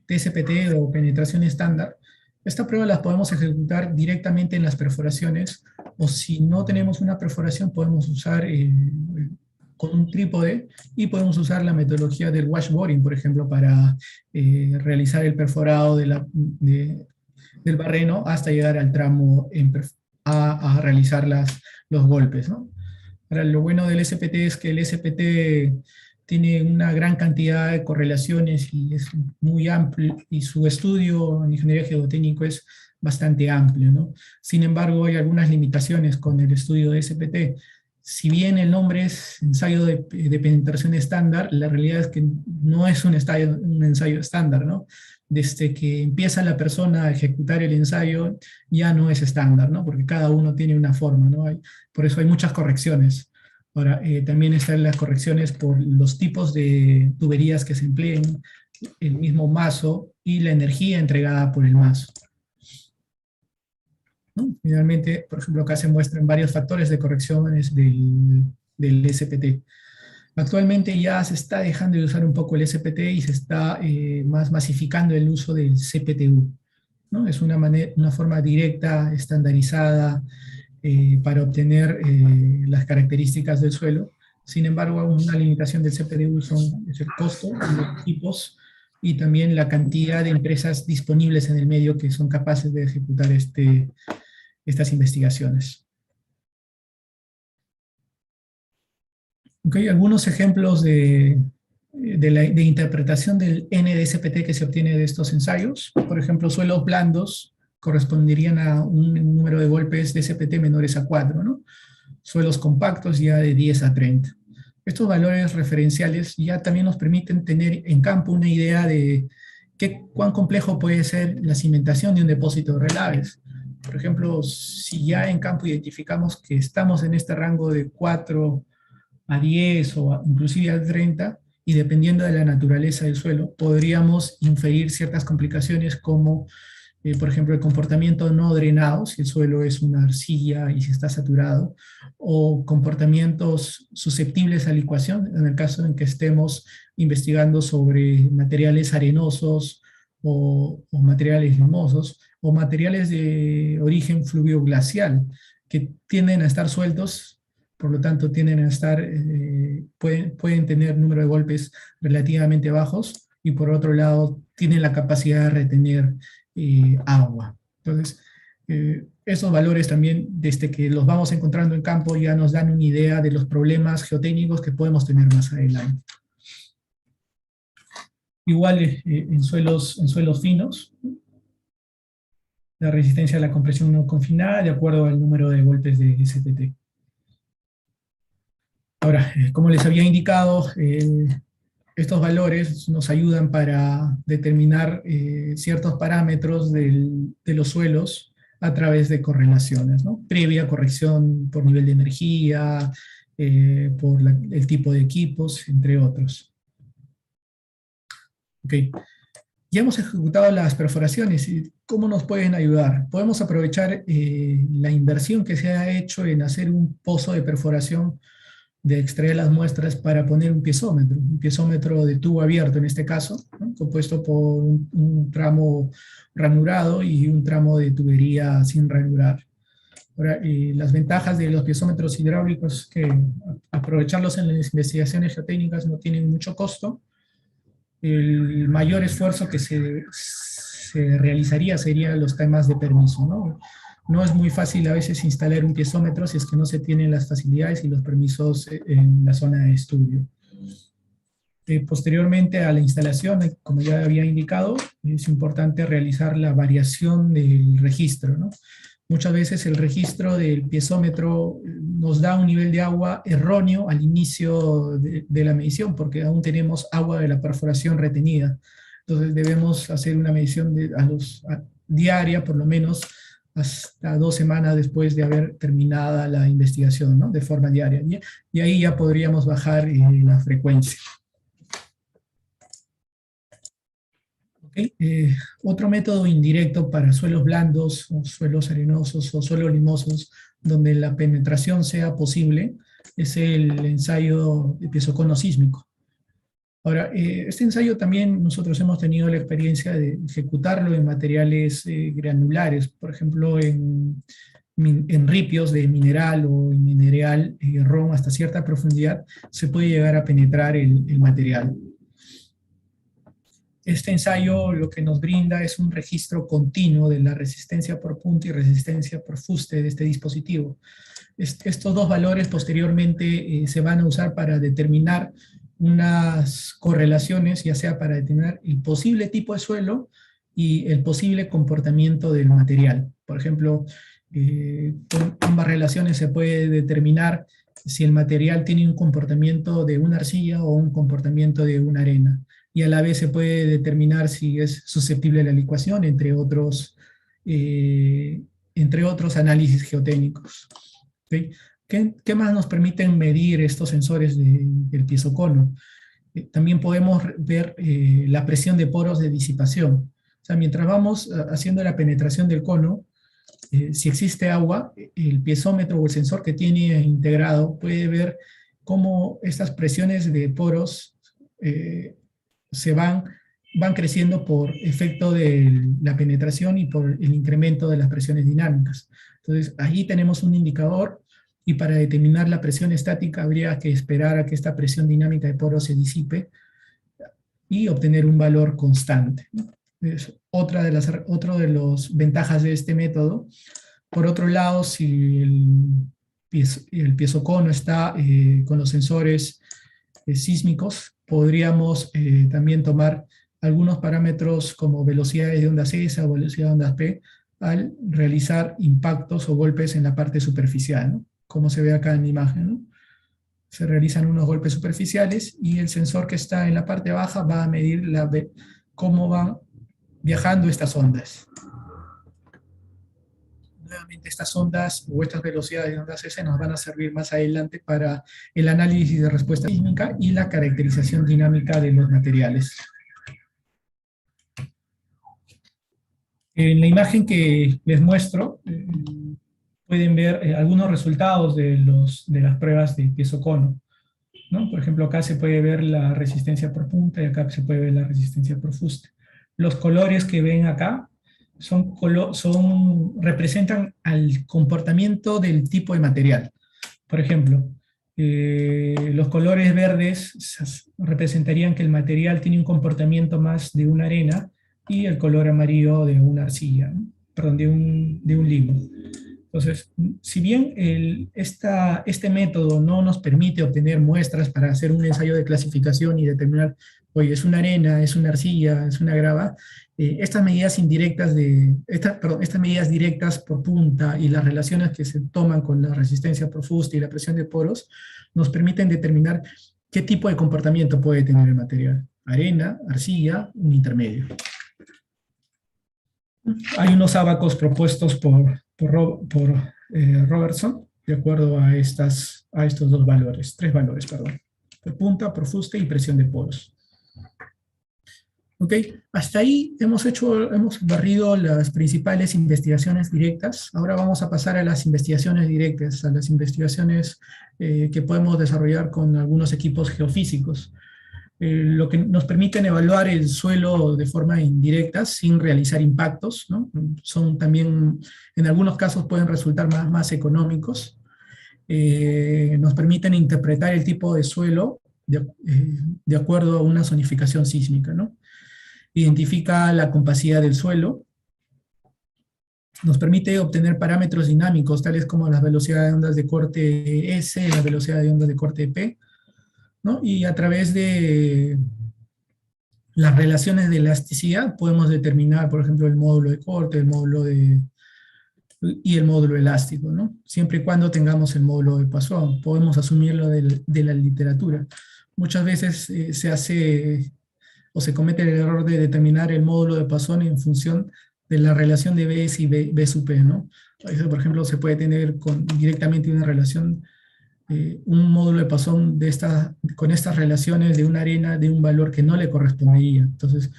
TSPT o penetración estándar, esta prueba las podemos ejecutar directamente en las perforaciones, o si no tenemos una perforación podemos usar con un trípode, y podemos usar la metodología del washboarding, por ejemplo, para realizar el perforado del barreno hasta llegar al tramo a realizar los golpes, ¿no? Ahora, lo bueno del SPT es que el SPT tiene una gran cantidad de correlaciones y es muy amplio, y su estudio en ingeniería geotécnico es bastante amplio, ¿no? Sin embargo, hay algunas limitaciones con el estudio de SPT. Si bien el nombre es ensayo de penetración estándar, la realidad es que no es un ensayo estándar, ¿no? Desde que empieza la persona a ejecutar el ensayo, ya no es estándar, ¿no? Porque cada uno tiene una forma, ¿no? Por eso hay muchas correcciones. Ahora, también están las correcciones por los tipos de tuberías que se empleen, el mismo mazo y la energía entregada por el mazo, ¿no? Finalmente, por ejemplo, acá se muestran varios factores de correcciones del SPT. Actualmente ya se está dejando de usar un poco el SPT y se está más masificando el uso del CPTU, ¿no? Es una forma directa, estandarizada, para obtener las características del suelo. Sin embargo, una limitación del CPTU es el costo, los equipos y también la cantidad de empresas disponibles en el medio que son capaces de ejecutar estas investigaciones. Okay, algunos ejemplos de interpretación del NDSPT que se obtiene de estos ensayos. Por ejemplo, suelos blandos corresponderían a un número de golpes de SPT menores a 4, ¿no? Suelos compactos ya de 10 a 30. Estos valores referenciales ya también nos permiten tener en campo una idea de cuán complejo puede ser la cimentación de un depósito de relaves. Por ejemplo, si ya en campo identificamos que estamos en este rango de 4 a 10 o inclusive a 30, y dependiendo de la naturaleza del suelo, podríamos inferir ciertas complicaciones como, por ejemplo, el comportamiento no drenado, si el suelo es una arcilla y si está saturado, o comportamientos susceptibles a licuación, en el caso en que estemos investigando sobre materiales arenosos o materiales limosos, o materiales de origen fluvio-glacial, que tienden a estar sueltos, por lo tanto tienden a estar, pueden tener número de golpes relativamente bajos, y por otro lado tienen la capacidad de retener agua. Entonces, esos valores también, desde que los vamos encontrando en campo, ya nos dan una idea de los problemas geotécnicos que podemos tener más adelante. Igual en suelos finos, la resistencia a la compresión no confinada de acuerdo al número de golpes de SPT. Ahora, como les había indicado, estos valores nos ayudan para determinar ciertos parámetros de los suelos a través de correlaciones, ¿no? Previa corrección por nivel de energía, por el tipo de equipos, entre otros. Ok. Ya hemos ejecutado las perforaciones. ¿Cómo nos pueden ayudar? Podemos aprovechar la inversión que se ha hecho en hacer un pozo de perforación de extraer las muestras para poner un piezómetro de tubo abierto en este caso, ¿no? Compuesto por un tramo ranurado y un tramo de tubería sin ranurar. Ahora, las ventajas de los piezómetros hidráulicos es que aprovecharlos en las investigaciones geotécnicas no tienen mucho costo. El mayor esfuerzo que se realizaría serían los temas de permiso, ¿no? No es muy fácil a veces instalar un piezómetro si es que no se tienen las facilidades y los permisos en la zona de estudio. Posteriormente a la instalación, como ya había indicado, es importante realizar la variación del registro, ¿no? Muchas veces el registro del piezómetro nos da un nivel de agua erróneo al inicio de la medición, porque aún tenemos agua de la perforación retenida. Entonces debemos hacer una medición diaria, por lo menos, hasta 2 semanas después de haber terminada la investigación, ¿no? De forma diaria. Y ahí ya podríamos bajar la frecuencia. ¿Okay? Otro método indirecto para suelos blandos, o suelos arenosos, o suelos limosos, donde la penetración sea posible, es el ensayo de piezocono sísmico. Ahora, este ensayo también nosotros hemos tenido la experiencia de ejecutarlo en materiales granulares, por ejemplo, en ripios de mineral o en mineral ron hasta cierta profundidad, se puede llegar a penetrar el material. Este ensayo lo que nos brinda es un registro continuo de la resistencia por punta y resistencia por fuste de este dispositivo. Estos dos valores posteriormente se van a usar para determinar unas correlaciones, ya sea para determinar el posible tipo de suelo y el posible comportamiento del material. Por ejemplo, con ambas relaciones se puede determinar si el material tiene un comportamiento de una arcilla o un comportamiento de una arena. Y a la vez se puede determinar si es susceptible a la licuación, entre otros análisis geotécnicos. ¿Okay? ¿Qué más nos permiten medir estos sensores del piezocono? También podemos ver la presión de poros de disipación. O sea, mientras vamos haciendo la penetración del cono, si existe agua, el piezómetro o el sensor que tiene integrado puede ver cómo estas presiones de poros van creciendo por efecto de la penetración y por el incremento de las presiones dinámicas. Entonces, allí tenemos un indicador y para determinar la presión estática habría que esperar a que esta presión dinámica de poros se disipe y obtener un valor constante. Es otra de las ventajas de este método. Por otro lado, si el piezocono está con los sensores sísmicos, podríamos también tomar algunos parámetros como velocidades de ondas S o velocidad de ondas P al realizar impactos o golpes en la parte superficial, ¿no? Como se ve acá en la imagen, ¿no? Se realizan unos golpes superficiales y el sensor que está en la parte baja va a medir cómo van viajando estas ondas. Nuevamente estas ondas o estas velocidades de ondas S nos van a servir más adelante para el análisis de respuesta sísmica y la caracterización dinámica de los materiales. En la imagen que les muestro, pueden ver algunos resultados de las pruebas de piezocono, ¿no? Por ejemplo, acá se puede ver la resistencia por punta y acá se puede ver la resistencia por fuste. Los colores que ven acá representan al comportamiento del tipo de material. Por ejemplo, los colores verdes representarían que el material tiene un comportamiento más de una arena y el color amarillo de una arcilla, ¿no? Perdón, de un limo. Entonces, si bien este método no nos permite obtener muestras para hacer un ensayo de clasificación y determinar, oye, es una arena, es una arcilla, es una grava, estas medidas directas por punta y las relaciones que se toman con la resistencia por fuste y la presión de poros nos permiten determinar qué tipo de comportamiento puede tener el material. Arena, arcilla, un intermedio. Hay unos ábacos propuestos por Robertson, de acuerdo a estos dos valores, tres valores, perdón. Por punta, por fuste y presión de poros. Ok, hasta ahí hemos barrido las principales investigaciones directas. Ahora vamos a pasar a las investigaciones directas, a las investigaciones que podemos desarrollar con algunos equipos geofísicos, lo que nos permiten evaluar el suelo de forma indirecta, sin realizar impactos, ¿no? Son también, en algunos casos pueden resultar más económicos. Nos permiten interpretar el tipo de suelo de acuerdo a una zonificación sísmica, ¿no? Identifica la compacidad del suelo, nos permite obtener parámetros dinámicos, tales como la velocidad de ondas de corte S, la velocidad de ondas de corte P, ¿no? Y a través de las relaciones de elasticidad podemos determinar, por ejemplo, el módulo de corte, y el módulo elástico, ¿no? Siempre y cuando tengamos el módulo de Poisson, podemos asumirlo de la literatura. Muchas veces se hace o se comete el error de determinar el módulo de Poisson en función de la relación de Bs y B sub P, ¿no? Eso, por ejemplo, se puede tener directamente una relación, un módulo de Poisson con estas relaciones de una arena de un valor que no le correspondería. Entonces,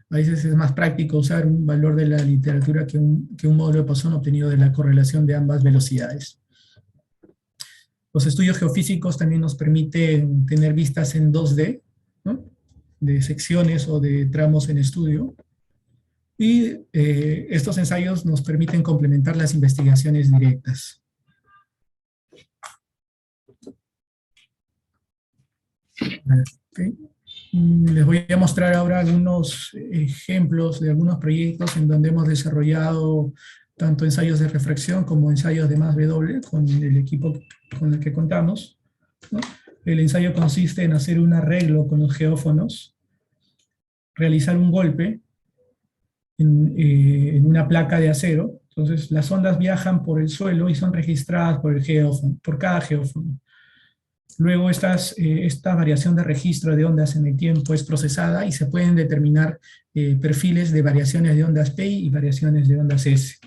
a veces es más práctico usar un valor de la literatura que un módulo de Poisson obtenido de la correlación de ambas velocidades. Los estudios geofísicos también nos permiten tener vistas en 2D, ¿no? De secciones o de tramos en estudio. Y estos ensayos nos permiten complementar las investigaciones directas. Okay. Les voy a mostrar ahora algunos ejemplos de algunos proyectos en donde hemos desarrollado tanto ensayos de refracción como ensayos de más W con el equipo con el que contamos, ¿no? El ensayo consiste en hacer un arreglo con los geófonos, realizar un golpe en una placa de acero. Entonces las ondas viajan por el suelo y son registradas por el geófono, por cada geófono. Luego esta variación de registro de ondas en el tiempo es procesada y se pueden determinar perfiles de variaciones de ondas P y variaciones de ondas S.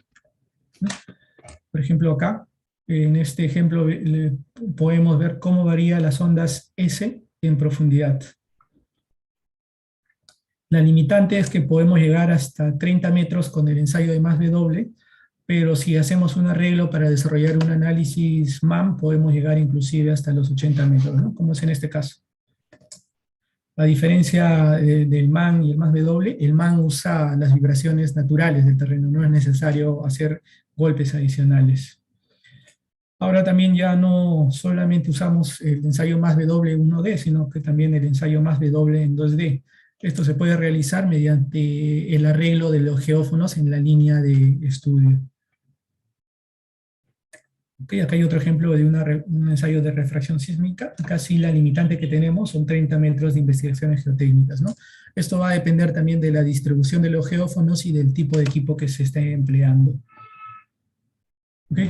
Por ejemplo acá, en este ejemplo podemos ver cómo varían las ondas S en profundidad. La limitante es que podemos llegar hasta 30 metros con el ensayo de más W, pero si hacemos un arreglo para desarrollar un análisis MAM, podemos llegar inclusive hasta los 80 metros, ¿no? Como es en este caso. La diferencia del MAN y el más W, el MAN usa las vibraciones naturales del terreno, no es necesario hacer golpes adicionales. Ahora también ya no solamente usamos el ensayo más W 1D, sino que también el ensayo más W en 2D. Esto se puede realizar mediante el arreglo de los geófonos en la línea de estudio. Okay, acá hay otro ejemplo de un ensayo de refracción sísmica. Acá sí la limitante que tenemos son 30 metros de investigaciones geotécnicas, ¿no? Esto va a depender también de la distribución de los geófonos y del tipo de equipo que se esté empleando. Okay.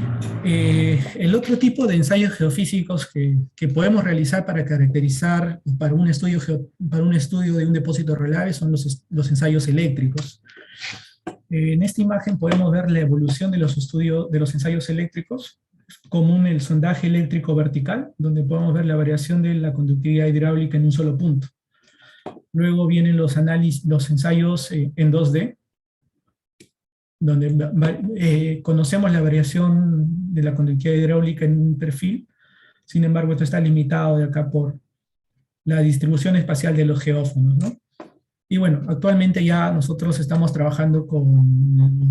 El otro tipo de ensayos geofísicos que podemos realizar para caracterizar para un estudio de un depósito relave son los ensayos eléctricos. En esta imagen podemos ver la evolución de los ensayos electricos, común el sondaje eléctrico vertical, donde podemos ver la variación de la conductividad hidráulica en un solo punto. Luego vienen los ensayos en 2D, donde conocemos la variación de la conductividad hidráulica en un perfil. Sin embargo, esto está limitado de acá por la distribución espacial de los geófonos, ¿no? Y bueno, actualmente ya nosotros estamos trabajando con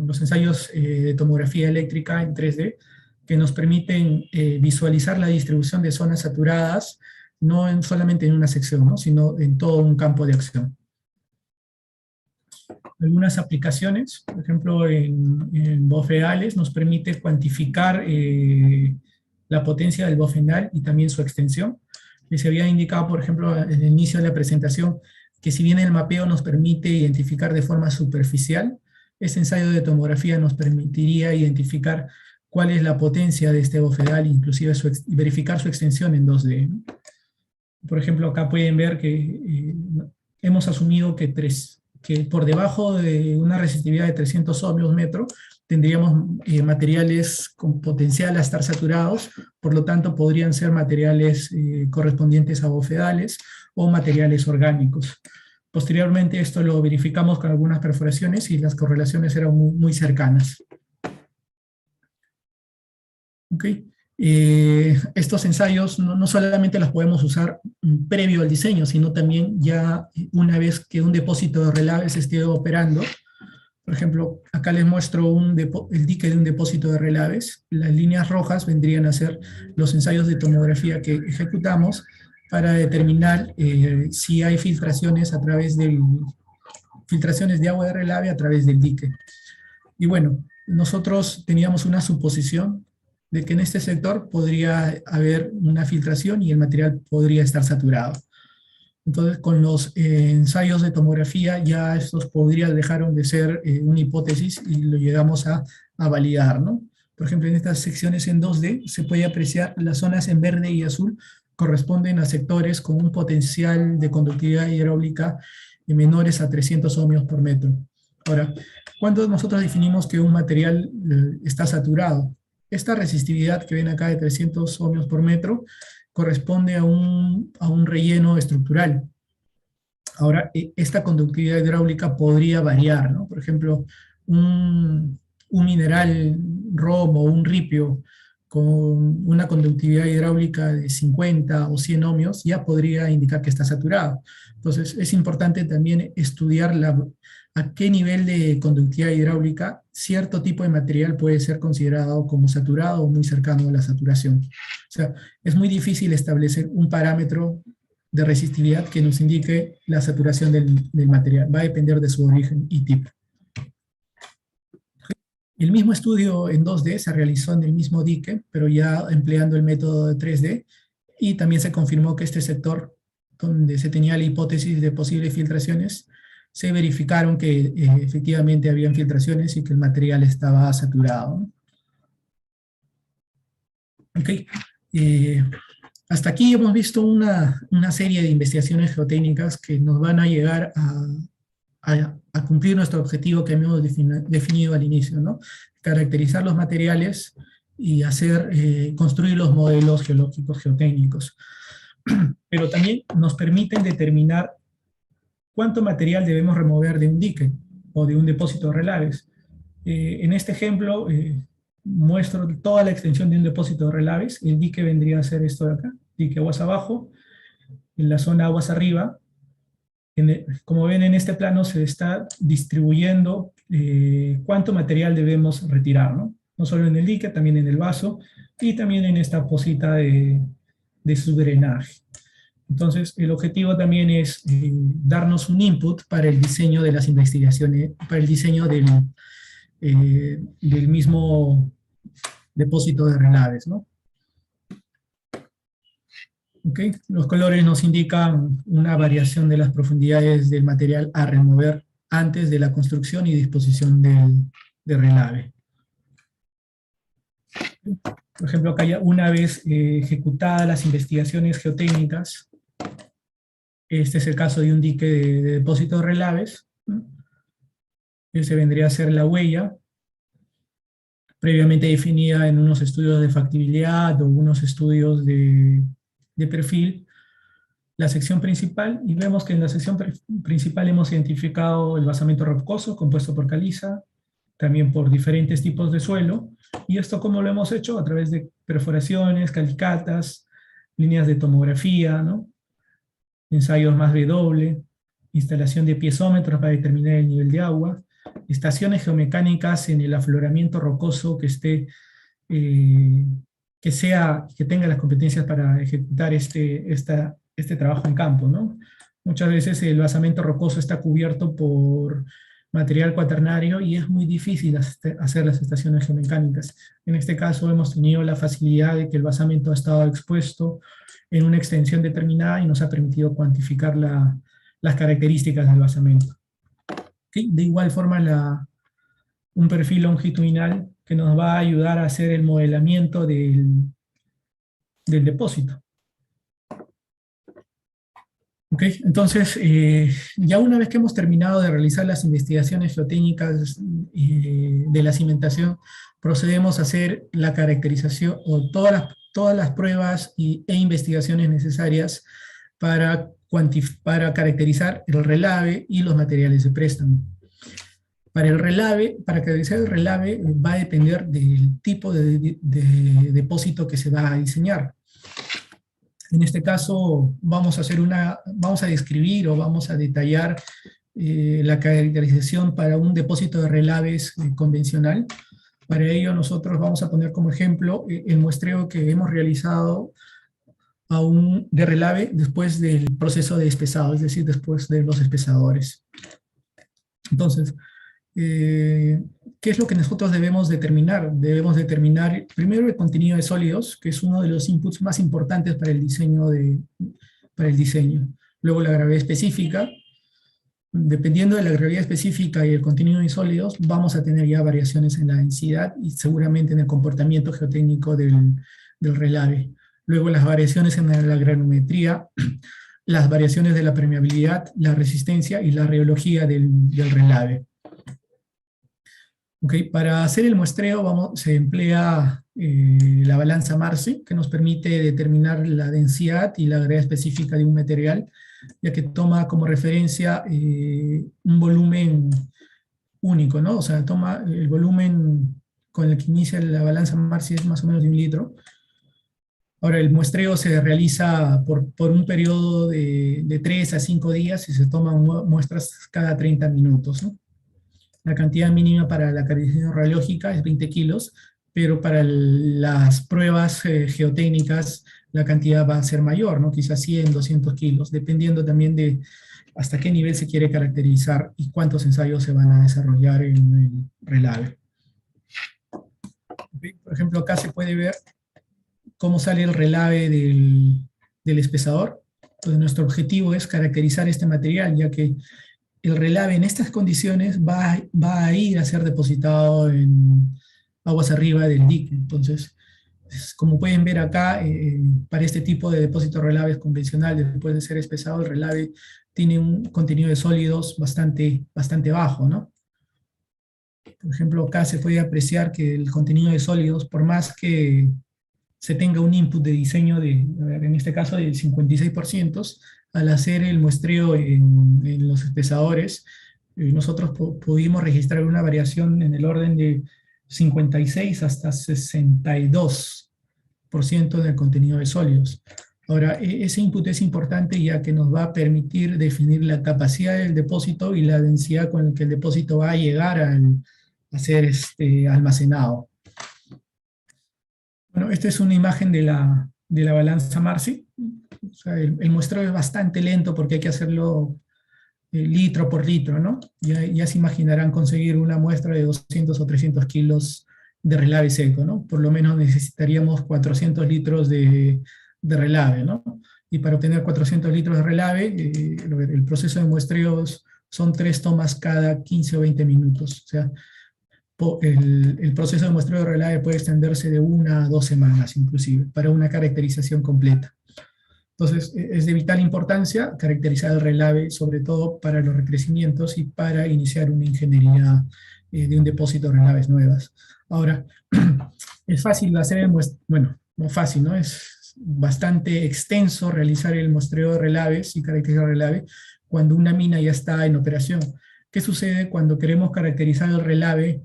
los ensayos de tomografía eléctrica en 3D, que nos permiten visualizar la distribución de zonas saturadas, no solamente en una sección, ¿no? Sino en todo un campo de acción. Algunas aplicaciones, por ejemplo, en bofedales, nos permite cuantificar la potencia del bofedal y también su extensión. Les había indicado, por ejemplo, en el inicio de la presentación, que si bien el mapeo nos permite identificar de forma superficial, este ensayo de tomografía nos permitiría identificar cuál es la potencia de este bofedal, inclusive verificar su extensión en 2D, ¿no? Por ejemplo, acá pueden ver que hemos asumido que por debajo de una resistividad de 300 ohmios metro tendríamos materiales con potencial a estar saturados, por lo tanto podrían ser materiales correspondientes a bofedales o materiales orgánicos. Posteriormente esto lo verificamos con algunas perforaciones y las correlaciones eran muy cercanas. ¿Ok? Estos ensayos no solamente los podemos usar previo al diseño, sino también ya una vez que un depósito de relaves esté operando. Por ejemplo, acá les muestro el dique de un depósito de relaves. Las líneas rojas vendrían a ser los ensayos de tomografía que ejecutamos para determinar si hay filtraciones filtraciones de agua de relave a través del dique. Y bueno, nosotros teníamos una suposición de que en este sector podría haber una filtración y el material podría estar saturado. Entonces, con los ensayos de tomografía ya estos dejaron de ser una hipótesis y lo llegamos a validar, ¿no? Por ejemplo, en estas secciones en 2D se puede apreciar las zonas en verde y azul corresponden a sectores con un potencial de conductividad hidráulica menores a 300 ohmios por metro. Ahora, ¿cuándo nosotros definimos que un material está saturado? Esta resistividad que ven acá de 300 ohmios por metro corresponde a un relleno estructural. Ahora, esta conductividad hidráulica podría variar, ¿no? Por ejemplo, un mineral romo o un ripio con una conductividad hidráulica de 50 o 100 ohmios ya podría indicar que está saturado. Entonces, es importante también estudiar a qué nivel de conductividad hidráulica cierto tipo de material puede ser considerado como saturado o muy cercano a la saturación. O sea, es muy difícil establecer un parámetro de resistividad que nos indique la saturación del material. Va a depender de su origen y tipo. El mismo estudio en 2D se realizó en el mismo dique, pero ya empleando el método de 3D, y también se confirmó que este sector, donde se tenía la hipótesis de posibles filtraciones, se verificaron que efectivamente habían filtraciones y que el material estaba saturado, ¿no? Ok. Hasta aquí hemos visto una serie de investigaciones geotécnicas que nos van a llegar a cumplir nuestro objetivo que hemos definido al inicio, ¿no? Caracterizar los materiales y construir los modelos geológicos geotécnicos. Pero también nos permiten determinar cuánto material debemos remover de un dique o de un depósito de relaves. En este ejemplo, muestro toda la extensión de un depósito de relaves. El dique vendría a ser esto de acá, dique aguas abajo, en la zona aguas arriba. Como ven en este plano se está distribuyendo cuánto material debemos retirar, ¿no? No solo en el dique, también en el vaso y también en esta pocita de su drenaje. Entonces, el objetivo también es darnos un input para el diseño de las investigaciones, para el diseño del mismo depósito de relaves, ¿no? Okay. Los colores nos indican una variación de las profundidades del material a remover antes de la construcción y disposición de relave. Por ejemplo, acá ya una vez ejecutadas las investigaciones geotécnicas, este es el caso de un dique de depósito de relaves, ¿no? Ese vendría a ser la huella, previamente definida en unos estudios de factibilidad o unos estudios de perfil, la sección principal, y vemos que en la sección principal hemos identificado el basamento rocoso compuesto por caliza, también por diferentes tipos de suelo, y esto ¿cómo lo hemos hecho? A través de perforaciones, calicatas, líneas de tomografía, ¿no? Ensayos más W, instalación de piezómetros para determinar el nivel de agua, estaciones geomecánicas en el afloramiento rocoso que tenga las competencias para ejecutar este trabajo en campo, ¿no? Muchas veces el basamento rocoso está cubierto por material cuaternario y es muy difícil hacer las estaciones geomecánicas. En este caso hemos tenido la facilidad de que el basamento ha estado expuesto en una extensión determinada y nos ha permitido cuantificar las características del basamento. ¿Okay? De igual forma, un perfil longitudinal que nos va a ayudar a hacer el modelamiento del depósito. Okay, entonces, ya una vez que hemos terminado de realizar las investigaciones geotécnicas de la cimentación, procedemos a hacer la caracterización o todas las pruebas e investigaciones necesarias para caracterizar el relave y los materiales de préstamo. Para el relave, para caracterizar el relave va a depender del tipo de depósito que se va a diseñar. En este caso vamos a describir o vamos a detallar la caracterización para un depósito de relaves convencional. Para ello nosotros vamos a poner como ejemplo el muestreo que hemos realizado de relave después del proceso de espesado, es decir, después de los espesadores. Entonces, ¿qué es lo que nosotros debemos determinar? Debemos determinar primero el contenido de sólidos, que es uno de los inputs más importantes para el diseño. Luego la gravedad específica. Dependiendo de la gravedad específica y el contenido de sólidos, vamos a tener ya variaciones en la densidad y seguramente en el comportamiento geotécnico del relave. Luego las variaciones en la granometría, las variaciones de la permeabilidad, la resistencia y la rheología del relave. Okay, para hacer el muestreo se emplea la balanza Marcy, que nos permite determinar la densidad y la gravedad específica de un material, ya que toma como referencia un volumen único, ¿no? O sea, toma el volumen con el que inicia la balanza Marcy es más o menos de 1 litro. Ahora, el muestreo se realiza por un periodo de 3 a 5 días y se toman muestras cada 30 minutos, ¿no? La cantidad mínima para la calibración radiológica es 20 kilos, pero para las pruebas geotécnicas la cantidad va a ser mayor, ¿no? Quizás 100, 200 kilos, dependiendo también de hasta qué nivel se quiere caracterizar y cuántos ensayos se van a desarrollar en el relave. Por ejemplo, acá se puede ver cómo sale el relave del espesador. Entonces, nuestro objetivo es caracterizar este material, ya que el relave en estas condiciones va a ir a ser depositado en aguas arriba del dique. Entonces, como pueden ver acá, para este tipo de depósito de relaves convencional, después de ser espesado, el relave tiene un contenido de sólidos bastante bajo, ¿no? Por ejemplo, acá se puede apreciar que el contenido de sólidos, por más que se tenga un input de diseño en este caso del 56%, al hacer el muestreo en los espesadores, nosotros pudimos registrar una variación en el orden de 56 hasta 62% del contenido de sólidos. Ahora, ese input es importante ya que nos va a permitir definir la capacidad del depósito y la densidad con la que el depósito va a llegar a ser almacenado. Bueno, esta es una imagen de la balanza Marcy. O sea, el muestreo es bastante lento porque hay que hacerlo litro por litro, ¿no? Ya se imaginarán conseguir una muestra de 200 o 300 kilos de relave seco, ¿no? Por lo menos necesitaríamos 400 litros de relave, ¿no? Y para obtener 400 litros de relave, el proceso de muestreos son 3 tomas cada 15 o 20 minutos. O sea, el proceso de muestreo de relave puede extenderse de 1 a 2 semanas, inclusive, para una caracterización completa. Entonces, es de vital importancia caracterizar el relave, sobre todo para los recrecimientos y para iniciar una ingeniería de un depósito de relaves nuevas. Ahora, es fácil hacer el muestreo, bueno, no fácil, ¿no? Es bastante extenso realizar el muestreo de relaves y caracterizar el relave cuando una mina ya está en operación. ¿Qué sucede cuando queremos caracterizar el relave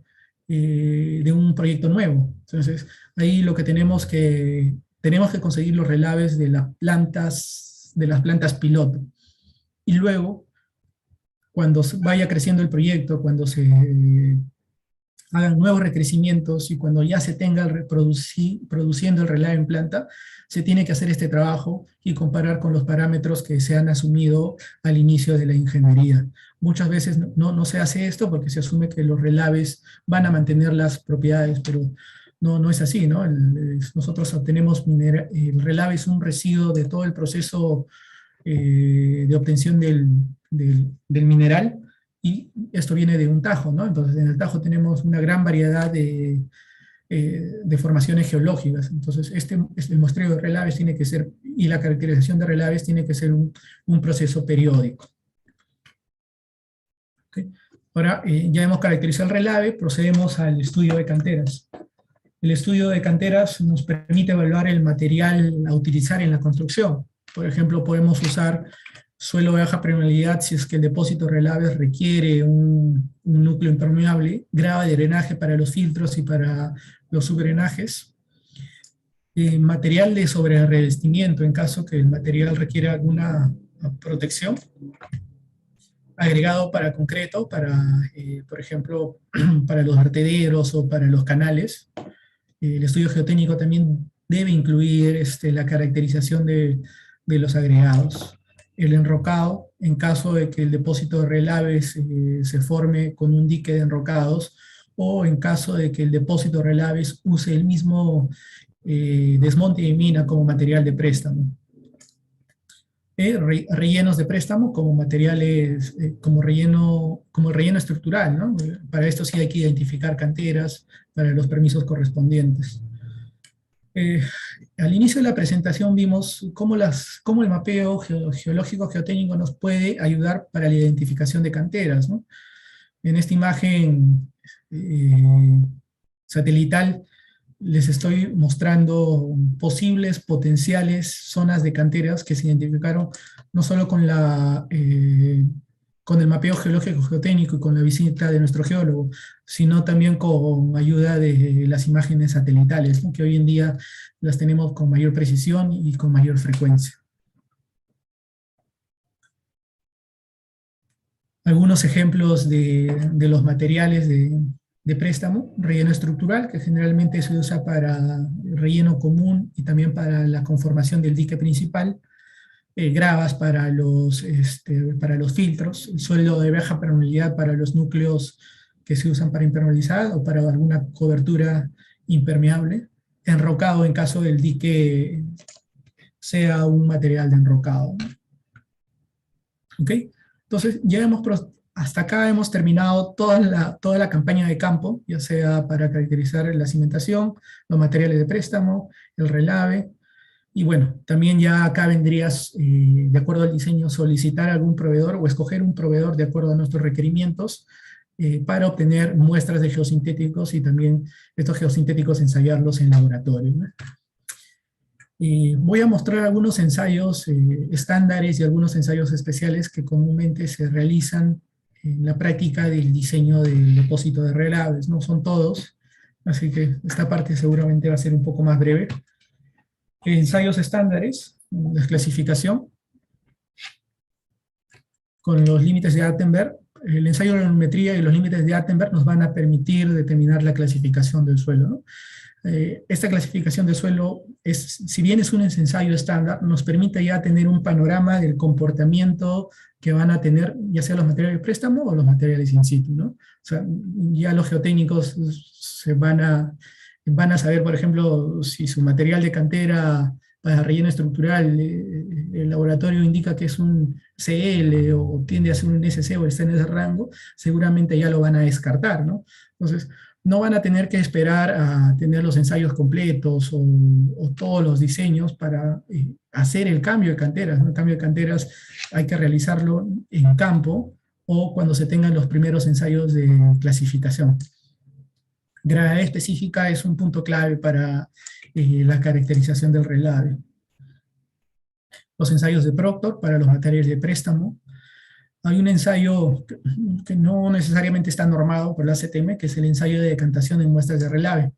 de un proyecto nuevo? Entonces, ahí lo que tenemos que conseguir los relaves de las plantas piloto. Y luego, cuando vaya creciendo el proyecto, cuando se hagan nuevos recrecimientos y cuando ya se tenga produciendo el relave en planta, se tiene que hacer este trabajo y comparar con los parámetros que se han asumido al inicio de la ingeniería. Muchas veces no se hace esto porque se asume que los relaves van a mantener las propiedades, pero no es así, ¿no? Nosotros obtenemos el relave es un residuo de todo el proceso de obtención del mineral, y esto viene de un tajo, ¿no? Entonces en el tajo tenemos una gran variedad de formaciones geológicas. Entonces el muestreo de relaves tiene que ser, y la caracterización de relaves tiene que ser un proceso periódico. ¿Okay? Ahora ya hemos caracterizado el relave, procedemos al estudio de canteras. El estudio de canteras nos permite evaluar el material a utilizar en la construcción. Por ejemplo, podemos usar suelo de baja permeabilidad si es que el depósito de relaves requiere un núcleo impermeable, grava de drenaje para los filtros y para los subdrenajes, material de sobrerevestimiento en caso que el material requiera alguna protección, agregado para concreto, por ejemplo, para los vertederos o para los canales. El estudio geotécnico también debe incluir la caracterización de los agregados. El enrocado, en caso de que el depósito de relaves se forme con un dique de enrocados, o en caso de que el depósito de relaves use el mismo desmonte de mina como material de préstamo. Rellenos de préstamo como materiales, como el relleno estructural, ¿no? Para esto sí hay que identificar canteras para los permisos correspondientes. Al inicio de la presentación vimos cómo el mapeo geológico geotécnico nos puede ayudar para la identificación de canteras, ¿no? En esta imagen satelital les estoy mostrando posibles, potenciales zonas de canteras que se identificaron no solo con el mapeo geológico geotécnico y con la visita de nuestro geólogo, sino también con ayuda de las imágenes satelitales, ¿no? Que hoy en día las tenemos con mayor precisión y con mayor frecuencia. Algunos ejemplos de los materiales de préstamo: relleno estructural, que generalmente se usa para relleno común y también para la conformación del dique principal; gravas para los filtros; el suelo de baja permeabilidad para los núcleos que se usan para impermeabilizar o para alguna cobertura impermeable; enrocado en caso del dique sea un material de enrocado. ¿Ok? Entonces, hasta acá hemos terminado toda la campaña de campo, ya sea para caracterizar la cimentación, los materiales de préstamo, el relave, y bueno, también ya acá vendrías, de acuerdo al diseño, solicitar a algún proveedor o escoger un proveedor de acuerdo a nuestros requerimientos para obtener muestras de geosintéticos y también estos geosintéticos ensayarlos en laboratorio, ¿no? Voy a mostrar algunos ensayos estándares y algunos ensayos especiales que comúnmente se realizan en la práctica del diseño del depósito de relaves. No son todos, así que esta parte seguramente va a ser un poco más breve. Ensayos estándares, la clasificación, con los límites de Attenberg. El ensayo de la volumetría y los límites de Attenberg nos van a permitir determinar la clasificación del suelo, ¿no? Esta clasificación de suelo, si bien es un ensayo estándar, nos permite ya tener un panorama del comportamiento que van a tener ya sea los materiales de préstamo o los materiales in situ, ¿no? O sea, ya los geotécnicos van a saber, por ejemplo, si su material de cantera para relleno estructural, el laboratorio indica que es un CL o tiende a ser un SC o está en ese rango, seguramente ya lo van a descartar, ¿no? Entonces, no van a tener que esperar a tener los ensayos completos o todos los diseños para hacer el cambio de canteras, ¿no? El cambio de canteras hay que realizarlo en campo o cuando se tengan los primeros ensayos de clasificación. Gravedad específica es un punto clave para la caracterización del relave. Los ensayos de Proctor para los materiales de préstamo. Hay un ensayo que no necesariamente está normado por la ACTM, que es el ensayo de decantación de muestras de relave.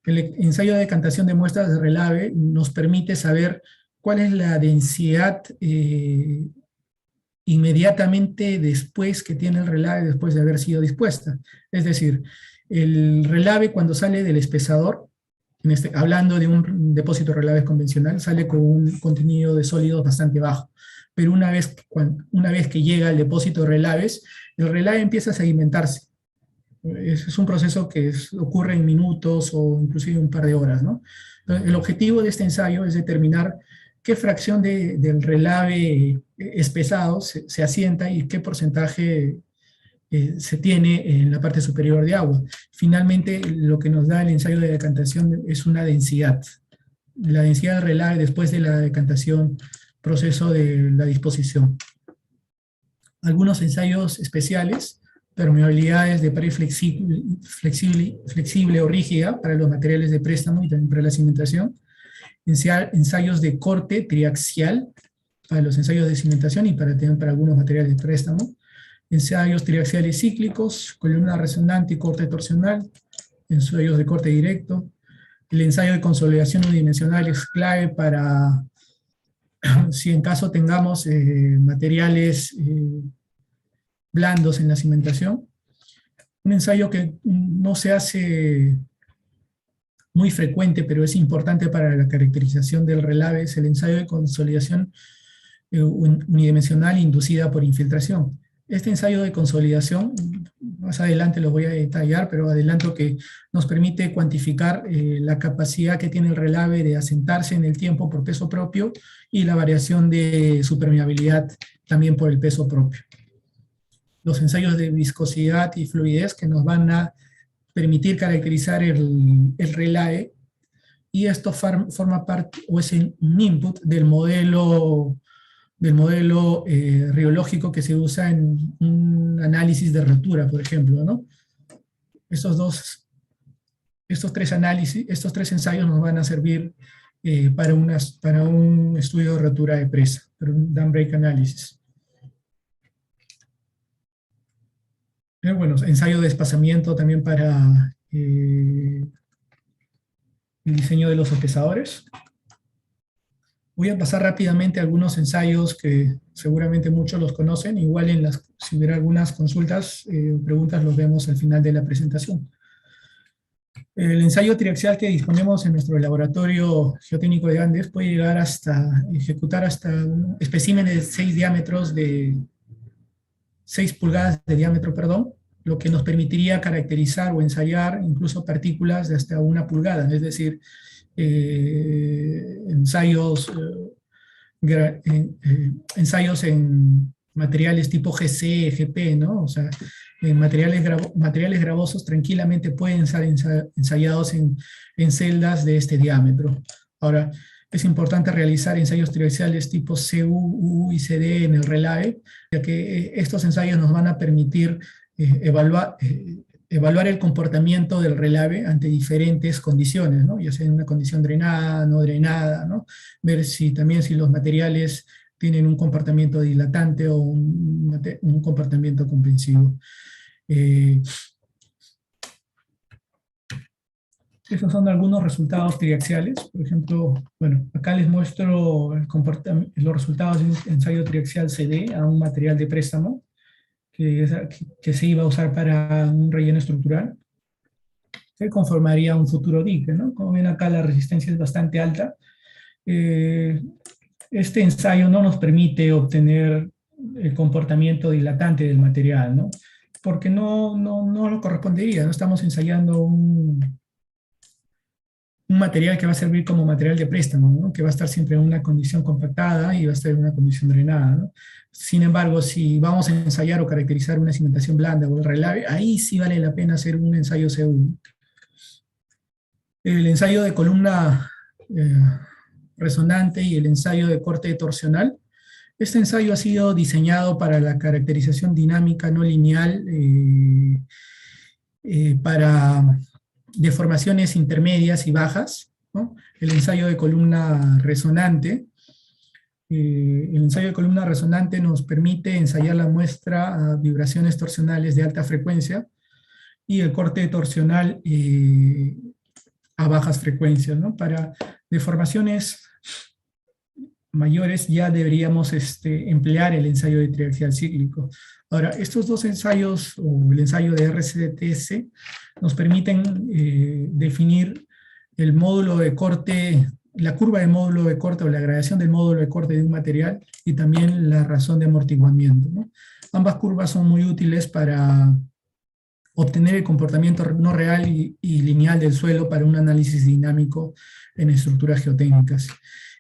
El ensayo de decantación de muestras de relave nos permite saber cuál es la densidad inmediatamente después que tiene el relave, después de haber sido dispuesta. Es decir, el relave cuando sale del espesador, hablando de un depósito de relaves convencional, sale con un contenido de sólidos bastante bajo. Pero una vez que llega al depósito de relaves, el relave empieza a sedimentarse. Es un proceso que ocurre en minutos o inclusive un par de horas, ¿no? Entonces, el objetivo de este ensayo es determinar qué fracción del relave espesado se asienta y qué porcentaje se tiene en la parte superior de agua. Finalmente, lo que nos da el ensayo de decantación es una densidad. La densidad del relave después de la decantación, proceso de la disposición. Algunos ensayos especiales: permeabilidades de pared flexible o rígida para los materiales de préstamo y también para la cimentación. Ensayos de corte triaxial para los ensayos de cimentación y también para algunos materiales de préstamo. Ensayos triaxiales cíclicos, columna resonante y corte torsional, ensayos de corte directo. El ensayo de consolidación unidimensional es clave para, si en caso tengamos materiales blandos en la cimentación. Un ensayo que no se hace muy frecuente, pero es importante para la caracterización del relave, es el ensayo de consolidación unidimensional inducida por infiltración. Este ensayo de consolidación, más adelante lo voy a detallar, pero adelanto que nos permite cuantificar la capacidad que tiene el relave de asentarse en el tiempo por peso propio y la variación de su permeabilidad también por el peso propio. Los ensayos de viscosidad y fluidez que nos van a permitir caracterizar el relave, y esto forma parte o es un input del modelo riológico que se usa en un análisis de rotura, por ejemplo, ¿no? Estos tres ensayos nos van a servir para un estudio de rotura de presa, para un dam break análisis. Bueno, ensayo de desplazamiento también para el diseño de los sopesadores. Voy a pasar rápidamente algunos ensayos que seguramente muchos los conocen. Igual si hubiera algunas consultas o preguntas los vemos al final de la presentación. El ensayo triaxial que disponemos en nuestro laboratorio geotécnico de Andes puede llegar ejecutar hasta especímenes de 6 pulgadas de diámetro, perdón, lo que nos permitiría caracterizar o ensayar incluso partículas de hasta 1 pulgada, es decir, ensayos en materiales tipo GC, GP, ¿no? O sea, materiales gravosos tranquilamente pueden ser ensayados en celdas de este diámetro. Ahora, es importante realizar ensayos triaxiales tipo CU, U y CD en el relave, ya que estos ensayos nos van a permitir evaluar el comportamiento del relave ante diferentes condiciones, ¿no? Ya sea en una condición drenada, no drenada, ¿no? Ver si los materiales tienen un comportamiento dilatante o un comportamiento comprensivo. Estos son algunos resultados triaxiales. Por ejemplo, bueno, acá les muestro los resultados de un ensayo triaxial CD a un material de préstamo que se iba a usar para un relleno estructural. Se conformaría un futuro dique, ¿no? Como ven acá, la resistencia es bastante alta. Este ensayo no nos permite obtener el comportamiento dilatante del material, ¿no? Porque no lo correspondería, no estamos ensayando un material que va a servir como material de préstamo, ¿no? Que va a estar siempre en una condición compactada y va a estar en una condición drenada, ¿no? Sin embargo, si vamos a ensayar o caracterizar una cimentación blanda o el relave, ahí sí vale la pena hacer un ensayo CU. El ensayo de columna resonante y el ensayo de corte torsional. Este ensayo ha sido diseñado para la caracterización dinámica no lineal para deformaciones intermedias y bajas, ¿no? El ensayo de columna resonante. El ensayo de columna resonante nos permite ensayar la muestra a vibraciones torsionales de alta frecuencia y el corte torsional a bajas frecuencias, ¿no? Para deformaciones mayores ya deberíamos emplear el ensayo de triaxial cíclico. Ahora, estos dos ensayos, o el ensayo de RCTS, nos permiten definir el módulo de corte, la curva de módulo de corte o la gradación del módulo de corte de un material y también la razón de amortiguamiento, ¿no? Ambas curvas son muy útiles para obtener el comportamiento no real y lineal del suelo para un análisis dinámico en estructuras geotécnicas.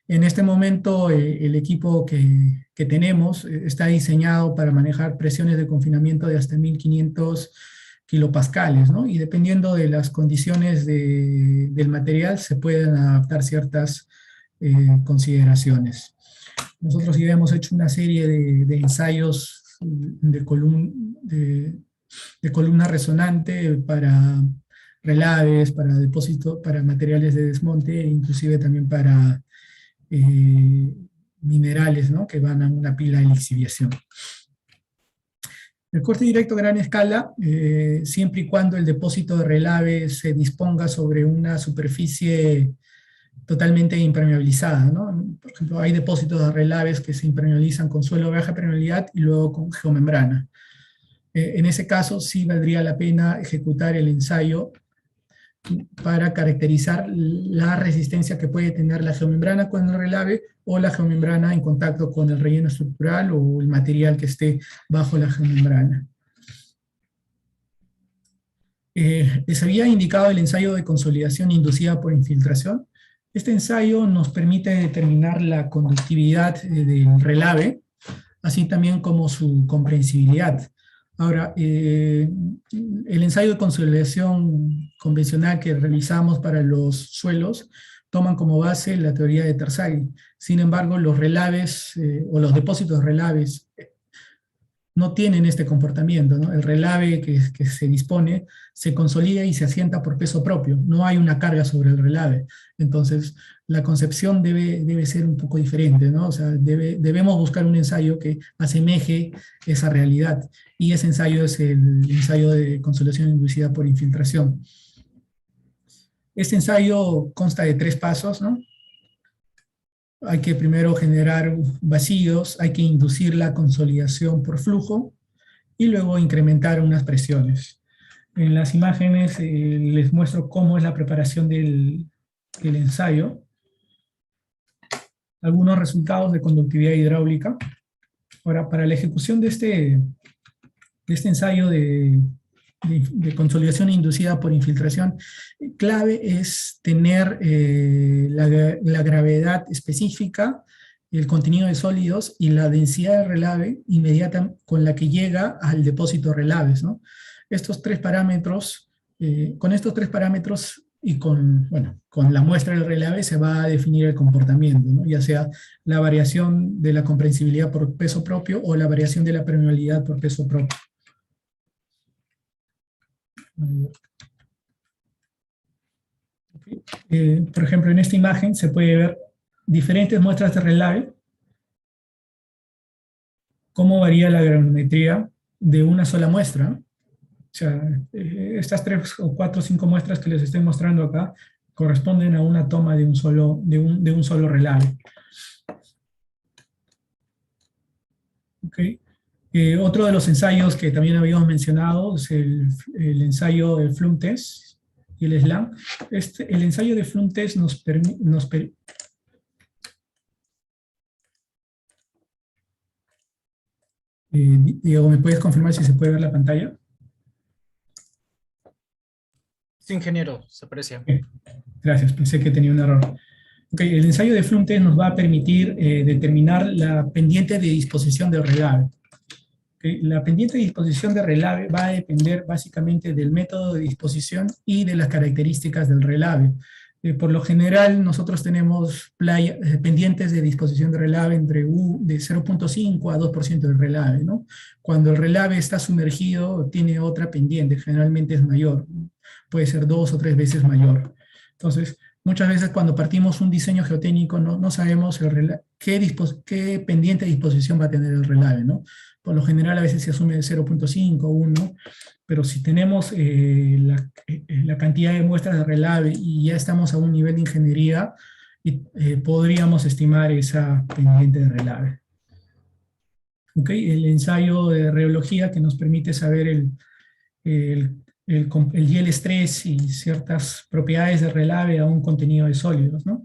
En este momento, el equipo que tenemos está diseñado para manejar presiones de confinamiento de hasta 1500 kilopascales, ¿no? Y dependiendo de las condiciones del material, se pueden adaptar ciertas consideraciones. Nosotros ya hemos hecho una serie de ensayos de columna resonante para relaves, para depósitos, para materiales de desmonte, e inclusive también para minerales, ¿no?, que van a una pila de lixiviación. El corte directo a gran escala, siempre y cuando el depósito de relave se disponga sobre una superficie totalmente impermeabilizada, ¿no? Por ejemplo, hay depósitos de relaves que se impermeabilizan con suelo de baja permeabilidad y luego con geomembrana. En ese caso, sí valdría la pena ejecutar el ensayo para caracterizar la resistencia que puede tener la geomembrana con el relave o la geomembrana en contacto con el relleno estructural o el material que esté bajo la geomembrana. Les había indicado el ensayo de consolidación inducida por infiltración. Este ensayo nos permite determinar la conductividad del relave, así también como su comprensibilidad. Ahora, el ensayo de consolidación convencional que realizamos para los suelos toman como base la teoría de Terzaghi. Sin embargo, los relaves o los depósitos de relaves no tienen este comportamiento, ¿no? El relave que se dispone se consolida y se asienta por peso propio, no hay una carga sobre el relave. Entonces, la concepción debe ser un poco diferente, ¿no? O sea, debemos buscar un ensayo que asemeje esa realidad, y ese ensayo es el ensayo de consolidación inducida por infiltración. Este ensayo consta de 3 pasos, ¿no? Hay que primero generar vacíos, hay que inducir la consolidación por flujo y luego incrementar unas presiones. En las imágenes les muestro cómo es la preparación del ensayo. Algunos resultados de conductividad hidráulica. Ahora, para la ejecución de este ensayo de consolidación inducida por infiltración, clave es tener la gravedad específica, el contenido de sólidos y la densidad de relave inmediata con la que llega al depósito de relaves, ¿no? Estos 3 parámetros, con estos 3 parámetros y con la muestra del relave se va a definir el comportamiento, ¿no? Ya sea la variación de la comprensibilidad por peso propio o la variación de la permeabilidad por peso propio. Por ejemplo, en esta imagen se puede ver diferentes muestras de relave, cómo varía la granulometría de una sola muestra. O sea, estas 3 o 4 o 5 muestras que les estoy mostrando acá corresponden a una toma de un solo relave. Okay. Otro de los ensayos que también habíamos mencionado es el ensayo del Flume Test y el SLAM. El ensayo de Flume Test Diego, ¿me puedes confirmar si se puede ver la pantalla? Sí, ingeniero, se aprecia. Gracias, pensé que tenía un error. Okay, el ensayo de Flume Test nos va a permitir determinar la pendiente de disposición del relave. Okay, la pendiente de disposición de relave va a depender básicamente del método de disposición y de las características del relave. Por lo general, nosotros tenemos pendientes de disposición de relave entre de 0.5 a 2% del relave, ¿no? Cuando el relave está sumergido, tiene otra pendiente, generalmente es mayor, puede ser 2 o 3 veces mayor. Entonces, muchas veces cuando partimos un diseño geotécnico no sabemos qué pendiente de disposición va a tener el relave, ¿no? Por lo general a veces se asume de 0.5, 1, pero si tenemos la cantidad de muestras de relave y ya estamos a un nivel de ingeniería, podríamos estimar esa pendiente de relave. Okay, el ensayo de rheología que nos permite saber el yield estrés y ciertas propiedades de relave a un contenido de sólidos, ¿no?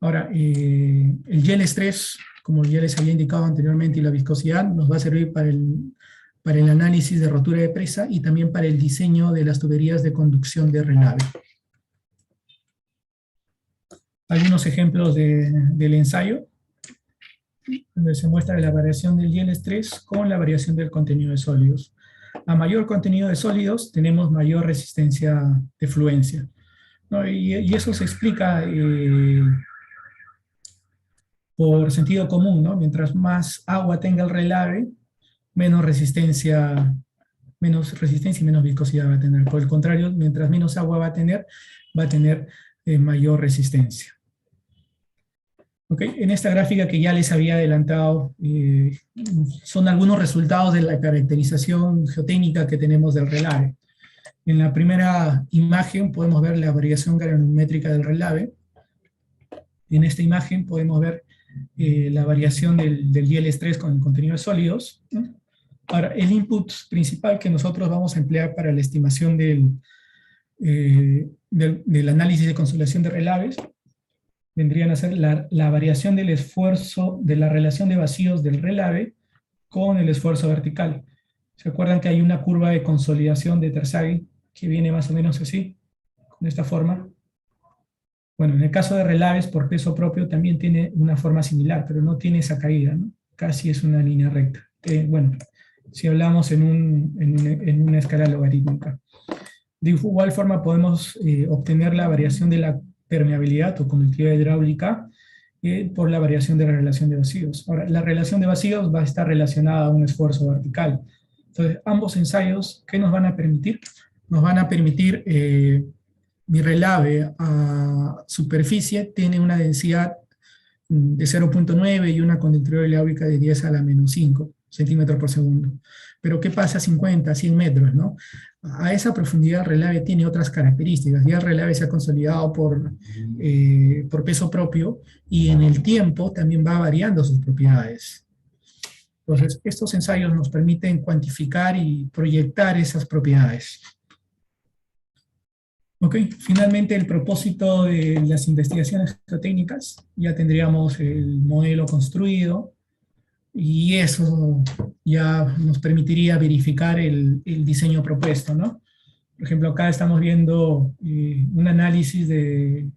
Ahora, el yield estrés, como ya les había indicado anteriormente, y la viscosidad nos va a servir para el análisis de rotura de presa y también para el diseño de las tuberías de conducción de relave. Algunos ejemplos del ensayo, donde se muestra la variación del yield estrés con la variación del contenido de sólidos. A mayor contenido de sólidos, tenemos mayor resistencia de fluencia, ¿no? Y eso se explica por sentido común, ¿no? Mientras más agua tenga el relave, menos resistencia y menos viscosidad va a tener. Por el contrario, mientras menos agua va a tener mayor resistencia. ¿Ok? En esta gráfica que ya les había adelantado, son algunos resultados de la caracterización geotécnica que tenemos del relave. En la primera imagen podemos ver la variación granulométrica del relave. En esta imagen podemos ver la variación del diel estrés con el contenido de sólidos, ¿no? Ahora, el input principal que nosotros vamos a emplear para la estimación del análisis de consolidación de relaves vendrían a ser la variación del esfuerzo de la relación de vacíos del relave con el esfuerzo vertical. ¿Se acuerdan que hay una curva de consolidación de Terzaghi que viene más o menos así, de esta forma? Bueno, en el caso de relaves por peso propio también tiene una forma similar, pero no tiene esa caída, ¿no? Casi es una línea recta. Bueno, si hablamos en una escala logarítmica. De igual forma podemos obtener la variación de la permeabilidad o conductividad hidráulica por la variación de la relación de vacíos. Ahora, la relación de vacíos va a estar relacionada a un esfuerzo vertical. Entonces, ambos ensayos, ¿qué nos van a permitir? Nos van a permitir, mi relave a superficie tiene una densidad de 0,9 y una conductividad hidráulica de 10 a la menos 5 centímetros por segundo. Pero ¿qué pasa a 50, 100 metros, no? A esa profundidad el relave tiene otras características. Ya el relave se ha consolidado por peso propio y en el tiempo también va variando sus propiedades. Entonces, estos ensayos nos permiten cuantificar y proyectar esas propiedades. Ok, finalmente el propósito de las investigaciones geotécnicas, ya tendríamos el modelo construido y eso ya nos permitiría verificar el diseño propuesto, ¿no? Por ejemplo, acá estamos viendo un análisis de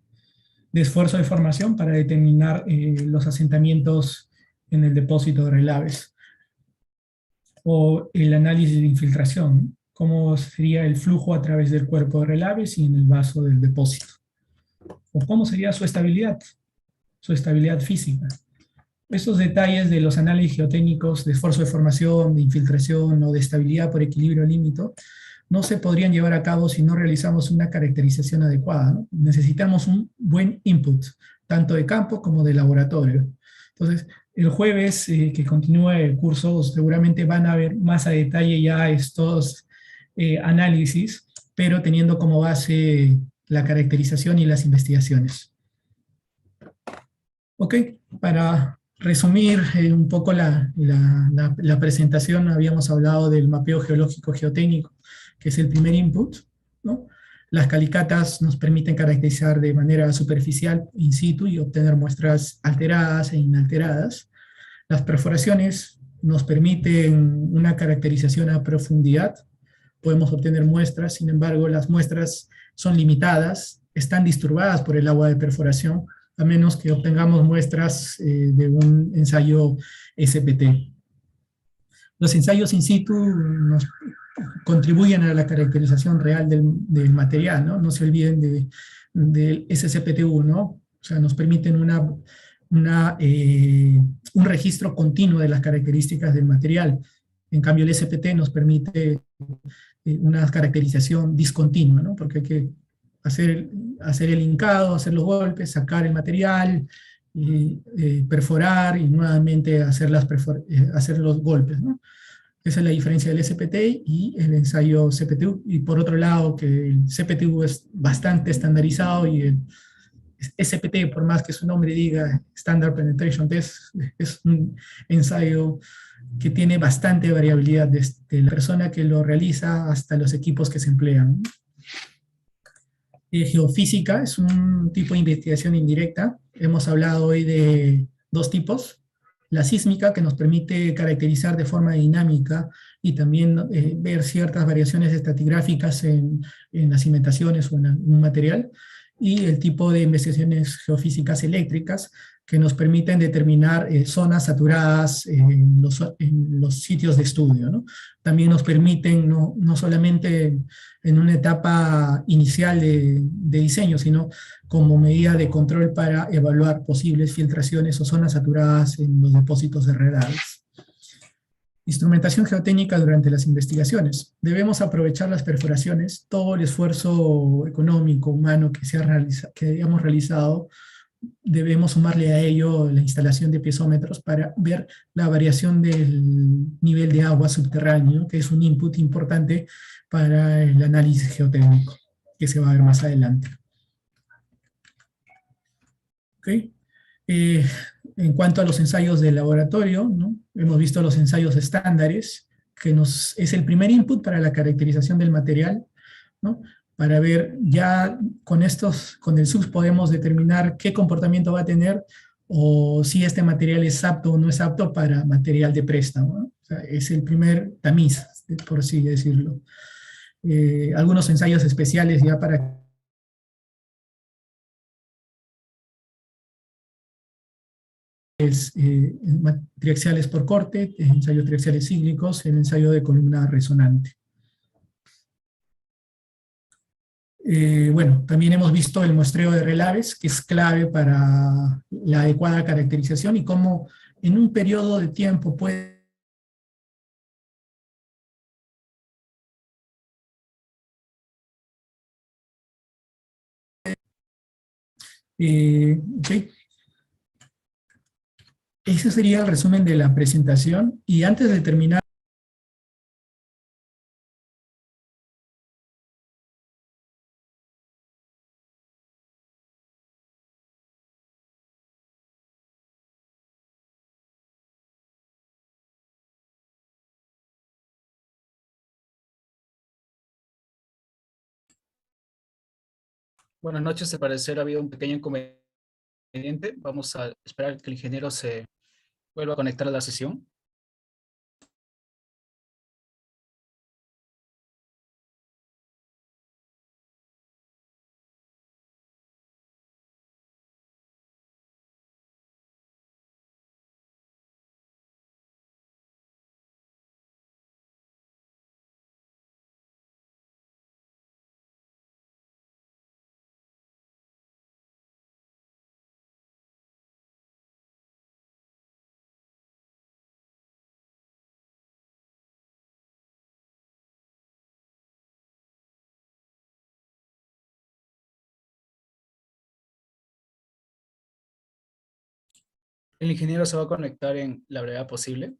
esfuerzo de formación para determinar los asentamientos en el depósito de relaves. O el análisis de infiltración, ¿no? Cómo sería el flujo a través del cuerpo de relaves y en el vaso del depósito. O cómo sería su estabilidad física. Estos detalles de los análisis geotécnicos de esfuerzo de formación, de infiltración o de estabilidad por equilibrio límite no se podrían llevar a cabo si no realizamos una caracterización adecuada, ¿no? Necesitamos un buen input, tanto de campo como de laboratorio. Entonces, el jueves que continúe el curso seguramente van a ver más a detalle ya estos análisis, pero teniendo como base la caracterización y las investigaciones. Ok, para resumir un poco la presentación, habíamos hablado del mapeo geológico geotécnico, que es el primer input, ¿no? Las calicatas nos permiten caracterizar de manera superficial in situ y obtener muestras alteradas e inalteradas. Las perforaciones nos permiten una caracterización a profundidad. Podemos obtener muestras, sin embargo, las muestras son limitadas, están disturbadas por el agua de perforación, a menos que obtengamos muestras de un ensayo SPT. Los ensayos in situ nos contribuyen a la caracterización real del material, ¿no? No se olviden del SCPTU, ¿no? O sea, nos permiten un registro continuo de las características del material. En cambio, el SPT nos permite una caracterización discontinua, ¿no? Porque hay que hacer el hincado, hacer los golpes, sacar el material, perforar y nuevamente hacer los golpes, ¿no? Esa es la diferencia del SPT y el ensayo CPTU. Y por otro lado, que el CPTU es bastante estandarizado y el SPT, por más que su nombre diga Standard Penetration Test, es un ensayo que tiene bastante variabilidad desde la persona que lo realiza hasta los equipos que se emplean. Geofísica es un tipo de investigación indirecta. Hemos hablado hoy de dos tipos. La sísmica, que nos permite caracterizar de forma dinámica y también ver ciertas variaciones estratigráficas en las cimentaciones o en un material. Y el tipo de investigaciones geofísicas eléctricas, que nos permiten determinar zonas saturadas en los sitios de estudio, ¿no? También nos permiten, no solamente en una etapa inicial de diseño, sino como medida de control para evaluar posibles filtraciones o zonas saturadas en los depósitos de relaves. Instrumentación geotécnica durante las investigaciones. Debemos aprovechar las perforaciones, todo el esfuerzo económico, humano que hayamos realizado, debemos sumarle a ello la instalación de piezómetros para ver la variación del nivel de agua subterráneo, que es un input importante para el análisis geotécnico, que se va a ver más adelante. ¿Okay? Eh, en cuanto a los ensayos de laboratorio, ¿no? Hemos visto los ensayos estándares, que es el primer input para la caracterización del material, ¿no? Para ver ya con el SUBS podemos determinar qué comportamiento va a tener o si este material es apto o no es apto para material de préstamo, ¿no? O sea, es el primer tamiz, por así decirlo. Algunos ensayos especiales ya para triaxiales por corte, ensayos triaxiales cíclicos, el ensayo de columna resonante. Bueno, también hemos visto el muestreo de relaves, que es clave para la adecuada caracterización y cómo en un periodo de tiempo puede okay. Ese sería el resumen de la presentación. Y antes de terminar, Buenas noches, al parecer ha habido un pequeño inconveniente. Vamos a esperar que el ingeniero se vuelva a conectar a la sesión. El ingeniero se va a conectar en la brevedad posible.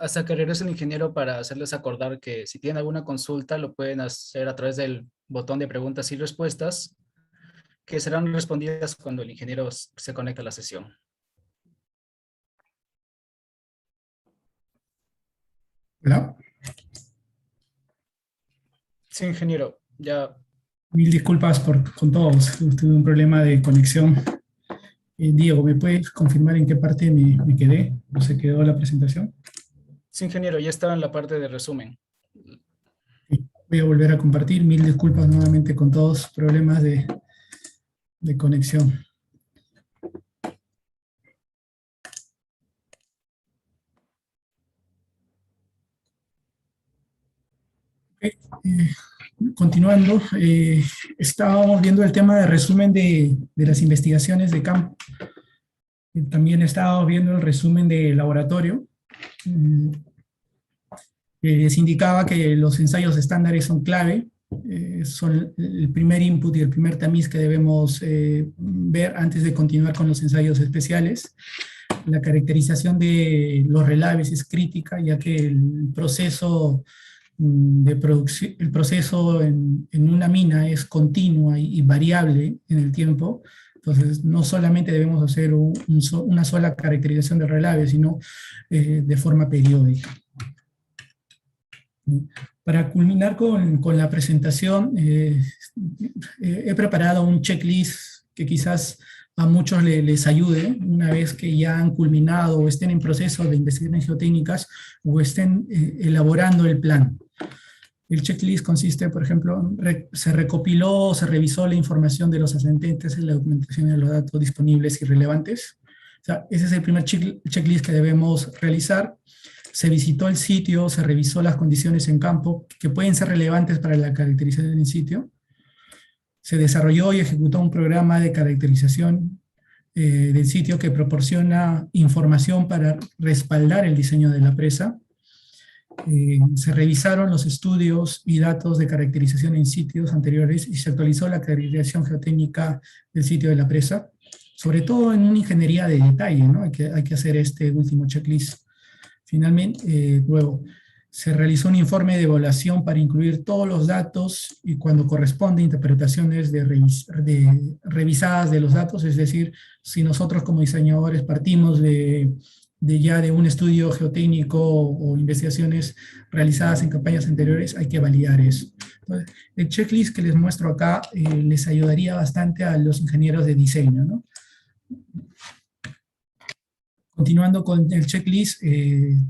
Hasta que regrese el ingeniero para hacerles acordar que si tienen alguna consulta lo pueden hacer a través del botón de preguntas y respuestas, que serán respondidas cuando el ingeniero se conecte a la sesión. ¿verdad? Sí, ingeniero, ya. Mil disculpas con todos. Tuve un problema de conexión. Diego, ¿me puedes confirmar en qué parte me quedé? ¿No se quedó la presentación? Sí, ingeniero, ya estaba en la parte de resumen. Sí, voy a volver a compartir. Mil disculpas nuevamente con todos problemas de conexión. Ok, continuando, estábamos viendo el tema de resumen de las investigaciones de campo. También estábamos viendo el resumen de laboratorio. Mm, se indicaba que los ensayos estándares son clave, son el primer input y el primer tamiz que debemos ver antes de continuar con los ensayos especiales. La caracterización de los relaves es crítica, ya que el proceso de producción, el proceso en una mina es continua y variable en el tiempo. Entonces, no solamente debemos hacer una sola caracterización de relave, sino de forma periódica. Para culminar con la presentación, he preparado un checklist que quizás a muchos les ayude una vez que ya han culminado o estén en proceso de investigaciones geotécnicas o estén elaborando el plan. El checklist consiste, por ejemplo, se recopiló, se revisó la información de los ascendentes en la documentación de los datos disponibles y relevantes. O sea, ese es el primer checklist que debemos realizar. Se visitó el sitio, se revisó las condiciones en campo que pueden ser relevantes para la caracterización en sitio. Se desarrolló y ejecutó un programa de caracterización del sitio que proporciona información para respaldar el diseño de la presa. Se revisaron los estudios y datos de caracterización en sitios anteriores y se actualizó la caracterización geotécnica del sitio de la presa, sobre todo en una ingeniería de detalle, ¿no? Hay que hacer este último checklist. Finalmente, luego, se realizó un informe de evaluación para incluir todos los datos y cuando corresponde interpretaciones revisadas de los datos, es decir, si nosotros como diseñadores partimos ya de un estudio geotécnico o investigaciones realizadas en campañas anteriores, hay que validar eso. Entonces, el checklist que les muestro acá les ayudaría bastante a los ingenieros de diseño, ¿no? Continuando con el checklist,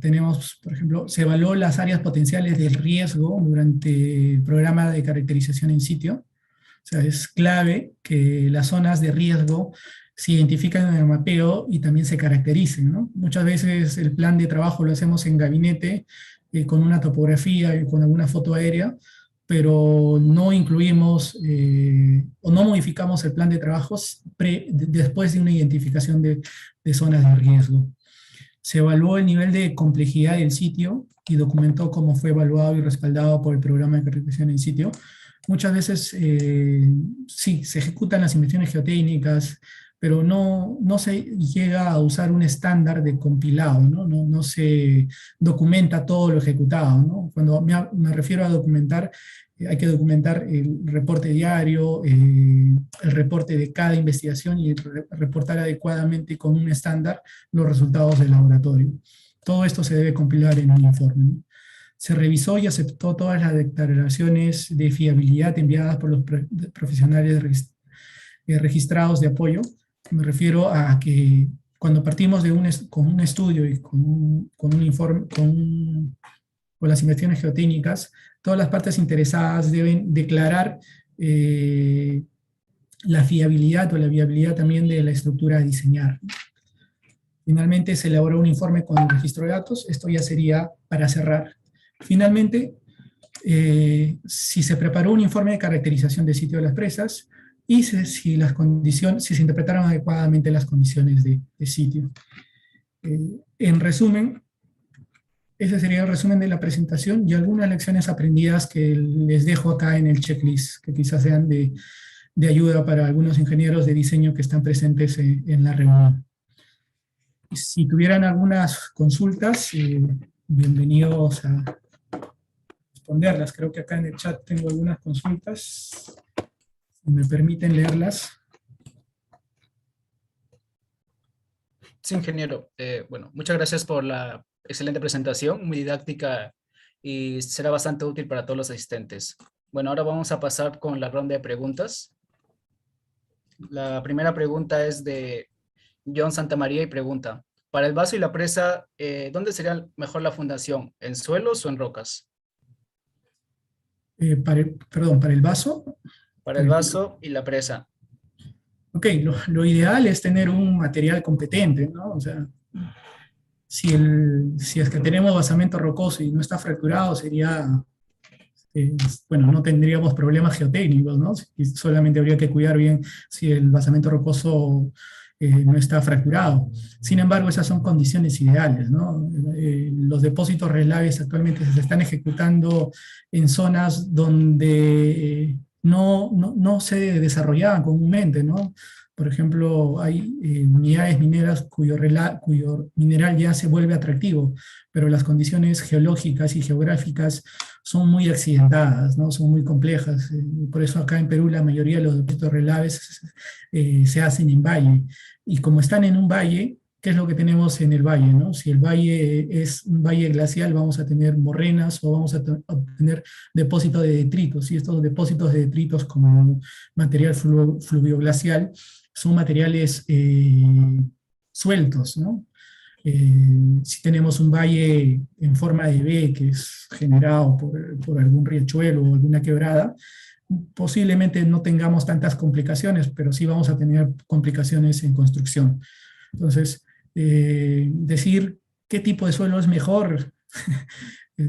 tenemos, por ejemplo, se evaluó las áreas potenciales del riesgo durante el programa de caracterización en sitio. O sea, es clave que las zonas de riesgo se identifican en el mapeo y también se caractericen, ¿no? Muchas veces el plan de trabajo lo hacemos en gabinete, con una topografía y con alguna foto aérea, pero no incluimos o no modificamos el plan de trabajos después de una identificación de zonas de riesgo. Se evaluó el nivel de complejidad del sitio y documentó cómo fue evaluado y respaldado por el programa de caracterización en sitio. Muchas veces sí, se ejecutan las inversiones geotécnicas, pero no se llega a usar un estándar de compilado, no se documenta todo lo ejecutado, ¿no? Cuando me refiero a documentar, hay que documentar el reporte diario, el reporte de cada investigación y reportar adecuadamente con un estándar los resultados del laboratorio. Todo esto se debe compilar en un informe, ¿no? Se revisó y aceptó todas las declaraciones de fiabilidad enviadas por los profesionales registrados de apoyo. Me refiero a que cuando partimos con un estudio y con un informe, con las investigaciones geotécnicas, todas las partes interesadas deben declarar la fiabilidad o la viabilidad también de la estructura a diseñar. Finalmente se elaboró un informe con el registro de datos. Esto ya sería para cerrar. Finalmente, si se preparó un informe de caracterización del sitio de las presas y si se interpretaron adecuadamente las condiciones de sitio. En resumen, ese sería el resumen de la presentación y algunas lecciones aprendidas que les dejo acá en el checklist, que quizás sean de ayuda para algunos ingenieros de diseño que están presentes en la reunión. Si tuvieran algunas consultas, bienvenidos a responderlas. Creo que acá en el chat tengo algunas consultas. Si me permiten leerlas. Sí, ingeniero. Bueno, muchas gracias por la excelente presentación, muy didáctica y será bastante útil para todos los asistentes. Bueno, ahora vamos a pasar con la ronda de preguntas. La primera pregunta es de John Santamaría y pregunta, para el vaso y la presa, ¿dónde sería mejor la fundación? ¿En suelos o en rocas? Perdón, para el vaso. Para el vaso y la presa. Ok, lo ideal es tener un material competente, ¿no? O sea, si es que tenemos basamento rocoso y no está fracturado, sería, eh, bueno, no tendríamos problemas geotécnicos, ¿no? Y solamente habría que cuidar bien si el basamento rocoso no está fracturado. Sin embargo, esas son condiciones ideales, ¿no? Los depósitos relaves actualmente se están ejecutando en zonas donde no se desarrollaban comúnmente, ¿no? Por ejemplo, hay unidades mineras cuyo mineral ya se vuelve atractivo, pero las condiciones geológicas y geográficas son muy accidentadas, ¿no? Son muy complejas. Por eso acá en Perú la mayoría de los depósitos relaves se hacen en valle. Y como están en un valle, ¿qué es lo que tenemos en el valle, no? Si el valle es un valle glacial, vamos a tener morrenas o vamos a tener depósitos de detritos. Y estos depósitos de detritos como material fluvioglacial son materiales sueltos, ¿no? Si tenemos un valle en forma de V que es generado por algún riachuelo o alguna quebrada, posiblemente no tengamos tantas complicaciones, pero sí vamos a tener complicaciones en construcción. Entonces, decir qué tipo de suelo es mejor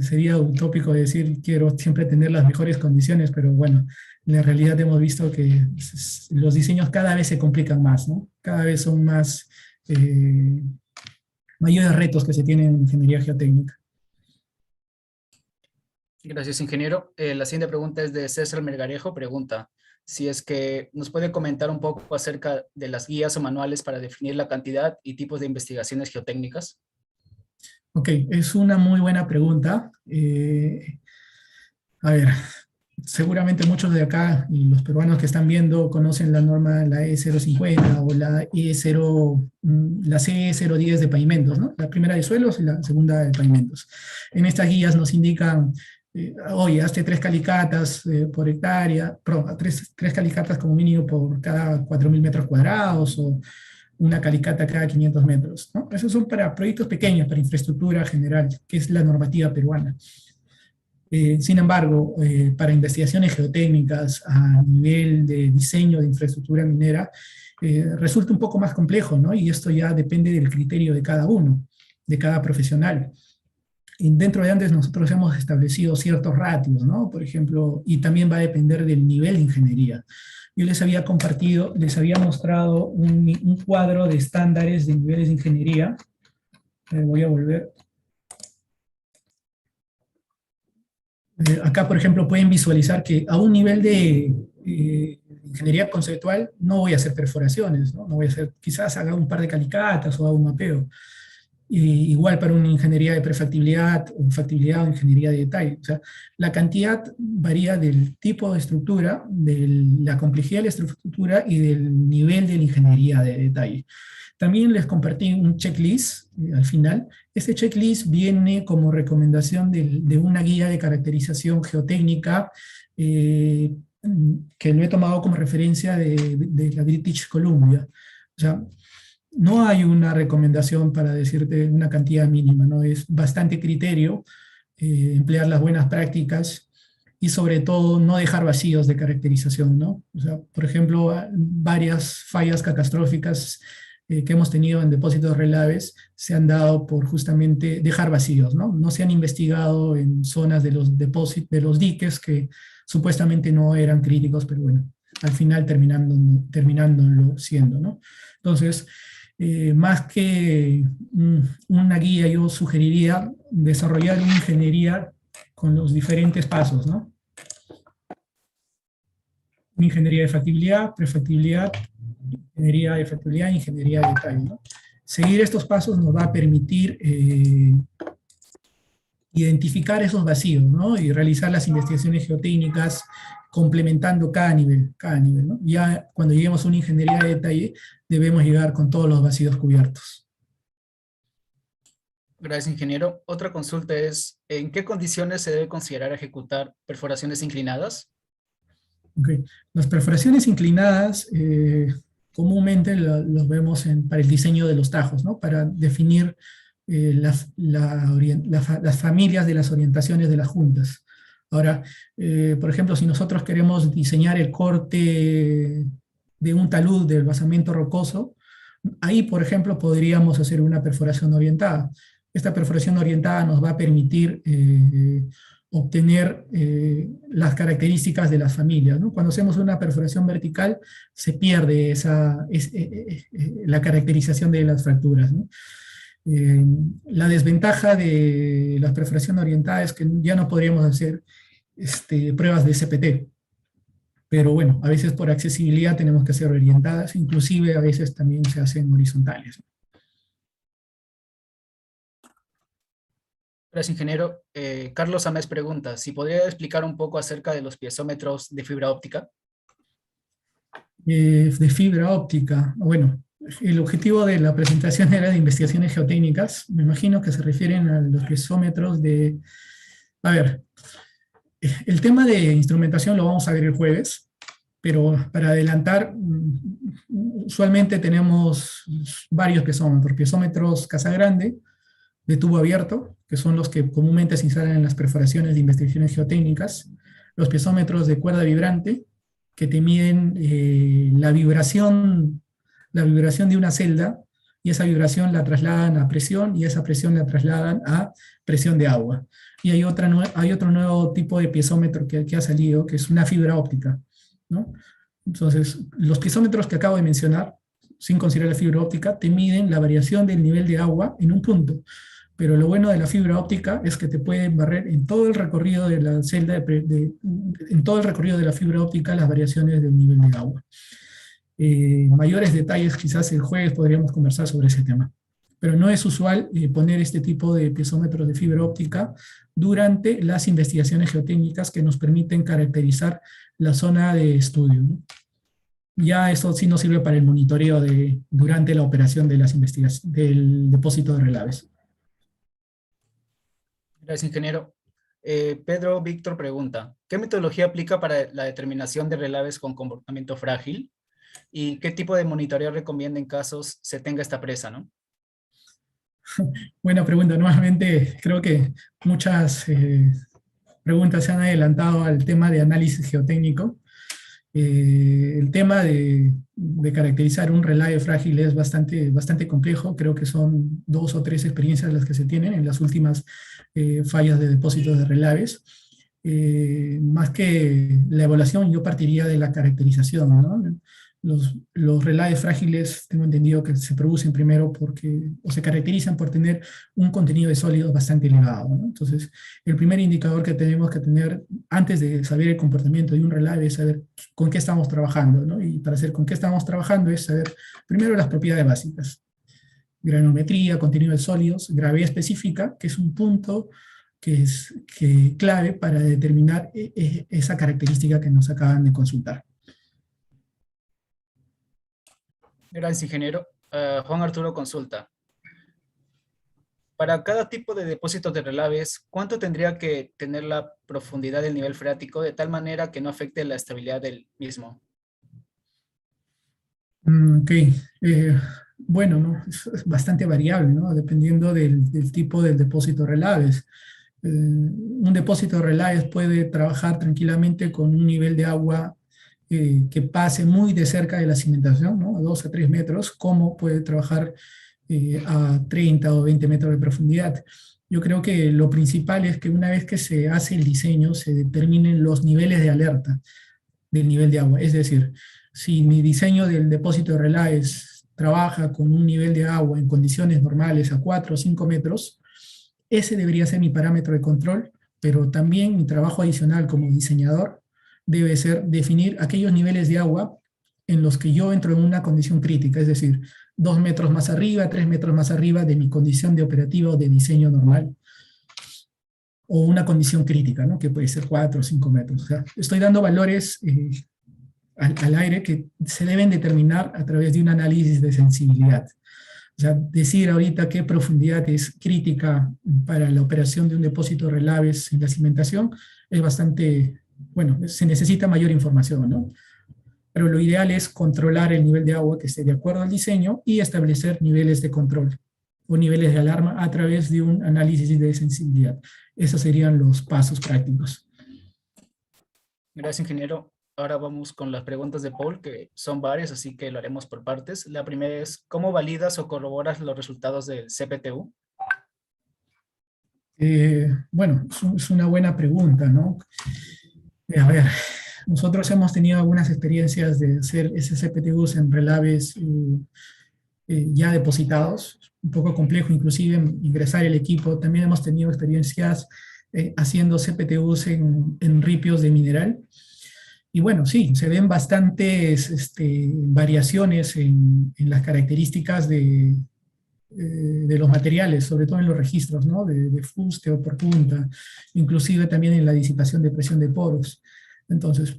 sería utópico decir quiero siempre tener las mejores condiciones, pero bueno, en la realidad hemos visto que los diseños cada vez se complican más, ¿no? Cada vez son más mayores retos que se tienen en ingeniería geotécnica. Gracias, ingeniero. La siguiente pregunta es de César Melgarejo. Pregunta si es que nos puede comentar un poco acerca de las guías o manuales para definir la cantidad y tipos de investigaciones geotécnicas. Ok, es una muy buena pregunta. A ver, seguramente muchos de acá y los peruanos que están viendo conocen la norma, la E050 o la E0, la CE010 de pavimentos, ¿no? La primera de suelos y la segunda de pavimentos. En estas guías nos indican, oye, hazte 3 calicatas por hectárea, tres calicatas como mínimo por cada 4.000 metros cuadrados o una calicata cada 500 metros, ¿no? Esos son para proyectos pequeños, para infraestructura general, que es la normativa peruana. Sin embargo, para investigaciones geotécnicas a nivel de diseño de infraestructura minera, resulta un poco más complejo, ¿no? Y esto ya depende del criterio de cada uno, de cada profesional. Y dentro de Andes nosotros hemos establecido ciertos ratios, ¿no? Por ejemplo, y también va a depender del nivel de ingeniería. Yo les había compartido, les había mostrado un cuadro de estándares de niveles de ingeniería. Voy a volver. Acá, por ejemplo, pueden visualizar que a un nivel de ingeniería conceptual no voy a hacer perforaciones, ¿no? No voy a hacer, quizás haga un par de calicatas o haga un mapeo. Igual para una ingeniería de prefactibilidad o factibilidad o ingeniería de detalle. O sea, la cantidad varía del tipo de estructura, de la complejidad de la estructura y del nivel de la ingeniería de detalle. También les compartí un checklist al final. Este checklist viene como recomendación de una guía de caracterización geotécnica que lo he tomado como referencia de la British Columbia. O sea, no hay una recomendación para decirte una cantidad mínima, ¿no? Es bastante criterio, emplear las buenas prácticas y sobre todo no dejar vacíos de caracterización, ¿no? O sea, por ejemplo, varias fallas catastróficas que hemos tenido en depósitos relaves se han dado por justamente dejar vacíos, ¿no? No se han investigado en zonas de los depósitos, de los diques que supuestamente no eran críticos, pero bueno, al final terminándolo siendo, ¿no? Entonces, más que una guía, yo sugeriría desarrollar una ingeniería con los diferentes pasos, ¿no? Una ingeniería de factibilidad, prefactibilidad, ingeniería de factibilidad e ingeniería de detalle, ¿no? Seguir estos pasos nos va a permitir identificar esos vacíos, ¿no? Y realizar las investigaciones geotécnicas complementando cada nivel, ¿no? Ya cuando lleguemos a una ingeniería de detalle, debemos llegar con todos los vacíos cubiertos. Gracias, ingeniero. Otra consulta es, ¿en qué condiciones se debe considerar ejecutar perforaciones inclinadas? Okay. Las perforaciones inclinadas comúnmente los vemos para el diseño de los tajos, ¿no? Para definir las familias de las orientaciones de las juntas. Ahora, por ejemplo, si nosotros queremos diseñar el corte de un talud del basamento rocoso, ahí, por ejemplo, podríamos hacer una perforación orientada. Esta perforación orientada nos va a permitir obtener las características de las familias, ¿no? Cuando hacemos una perforación vertical, se pierde la caracterización de las fracturas, ¿no? La desventaja de la perforación orientada es que ya no podríamos hacer pruebas de CPT, pero bueno, a veces por accesibilidad tenemos que hacer orientadas, inclusive a veces también se hacen horizontales. Gracias, ingeniero. Carlos Ames pregunta, si podría explicar un poco acerca de los piezómetros de fibra óptica. De fibra óptica, bueno, el objetivo de la presentación era de investigaciones geotécnicas. Me imagino que se refieren a los piezómetros de... A ver, el tema de instrumentación lo vamos a ver el jueves, pero para adelantar, usualmente tenemos varios piezómetros. Piezómetros Casagrande, de tubo abierto, que son los que comúnmente se instalan en las perforaciones de investigaciones geotécnicas. Los piezómetros de cuerda vibrante, que te miden la vibración de una celda, y esa vibración la trasladan a presión, y esa presión la trasladan a presión de agua. Y hay otro nuevo tipo de piezómetro que ha salido, que es una fibra óptica, ¿no? Entonces, los piezómetros que acabo de mencionar, sin considerar la fibra óptica, te miden la variación del nivel de agua en un punto. Pero lo bueno de la fibra óptica es que te pueden barrer en todo el recorrido de la celda, en todo el recorrido de la fibra óptica, las variaciones del nivel de agua. Mayores detalles quizás el jueves podríamos conversar sobre ese tema. Pero no es usual poner este tipo de piezómetros de fibra óptica durante las investigaciones geotécnicas que nos permiten caracterizar la zona de estudio, ¿no? Ya eso sí nos sirve para el monitoreo durante la operación de las investigaciones del depósito de relaves. Gracias, ingeniero. Pedro Víctor pregunta, ¿qué metodología aplica para la determinación de relaves con comportamiento frágil? ¿Y qué tipo de monitoreo recomienda en casos se tenga esta presa, no? Buena pregunta. Nuevamente, creo que muchas preguntas se han adelantado al tema de análisis geotécnico. El tema de caracterizar un relave frágil es bastante complejo. Creo que son 2 o 3 experiencias las que se tienen en las últimas fallas de depósitos de relaves. Más que la evaluación, yo partiría de la caracterización, ¿no? Los relaves frágiles, tengo entendido que se producen primero o se caracterizan por tener un contenido de sólidos bastante elevado, ¿no? Entonces, el primer indicador que tenemos que tener antes de saber el comportamiento de un relave es saber con qué estamos trabajando, ¿no? Y para saber con qué estamos trabajando es saber primero las propiedades básicas: granometría, contenido de sólidos, gravedad específica, que es un punto que es clave para determinar esa característica que nos acaban de consultar. Gracias, ingeniero. Juan Arturo consulta. Para cada tipo de depósitos de relaves, ¿cuánto tendría que tener la profundidad del nivel freático de tal manera que no afecte la estabilidad del mismo? Ok. Bueno, ¿no? Es bastante variable, ¿no? Dependiendo del tipo del depósito de relaves. Un depósito de relaves puede trabajar tranquilamente con un nivel de agua que pase muy de cerca de la cimentación, ¿no? A 2 a 3 metros, como puede trabajar a 30 o 20 metros de profundidad. Yo creo que lo principal es que una vez que se hace el diseño, se determinen los niveles de alerta del nivel de agua. Es decir, si mi diseño del depósito de relaves trabaja con un nivel de agua en condiciones normales a 4 o 5 metros, ese debería ser mi parámetro de control, pero también mi trabajo adicional como diseñador debe ser definir aquellos niveles de agua en los que yo entro en una condición crítica, es decir, 2 metros más arriba, 3 metros más arriba de mi condición de operativa o de diseño normal, o una condición crítica, ¿no? Que puede ser 4 o 5 metros. O sea, estoy dando valores al aire que se deben determinar a través de un análisis de sensibilidad. O sea, decir ahorita qué profundidad es crítica para la operación de un depósito de relaves en la cimentación es bastante, bueno, se necesita mayor información, ¿no? pero lo ideal es controlar el nivel de agua que esté de acuerdo al diseño y establecer niveles de control o niveles de alarma a través de un análisis de sensibilidad. Esos serían los pasos prácticos. Gracias, ingeniero. Ahora vamos con las preguntas de Paul, que son varias, así que lo haremos por partes. La primera es, ¿cómo validas o corroboras los resultados del CPTU? Bueno, es una buena pregunta, ¿no? A ver, nosotros hemos tenido algunas experiencias de hacer SCPTUs en relaves ya depositados, un poco complejo inclusive ingresar el equipo. También hemos tenido experiencias haciendo CPTUs en ripios de mineral. Y bueno, sí, se ven bastantes variaciones en las características de los materiales, sobre todo en los registros, ¿no? De fuste o por punta, inclusive también en la disipación de presión de poros. Entonces,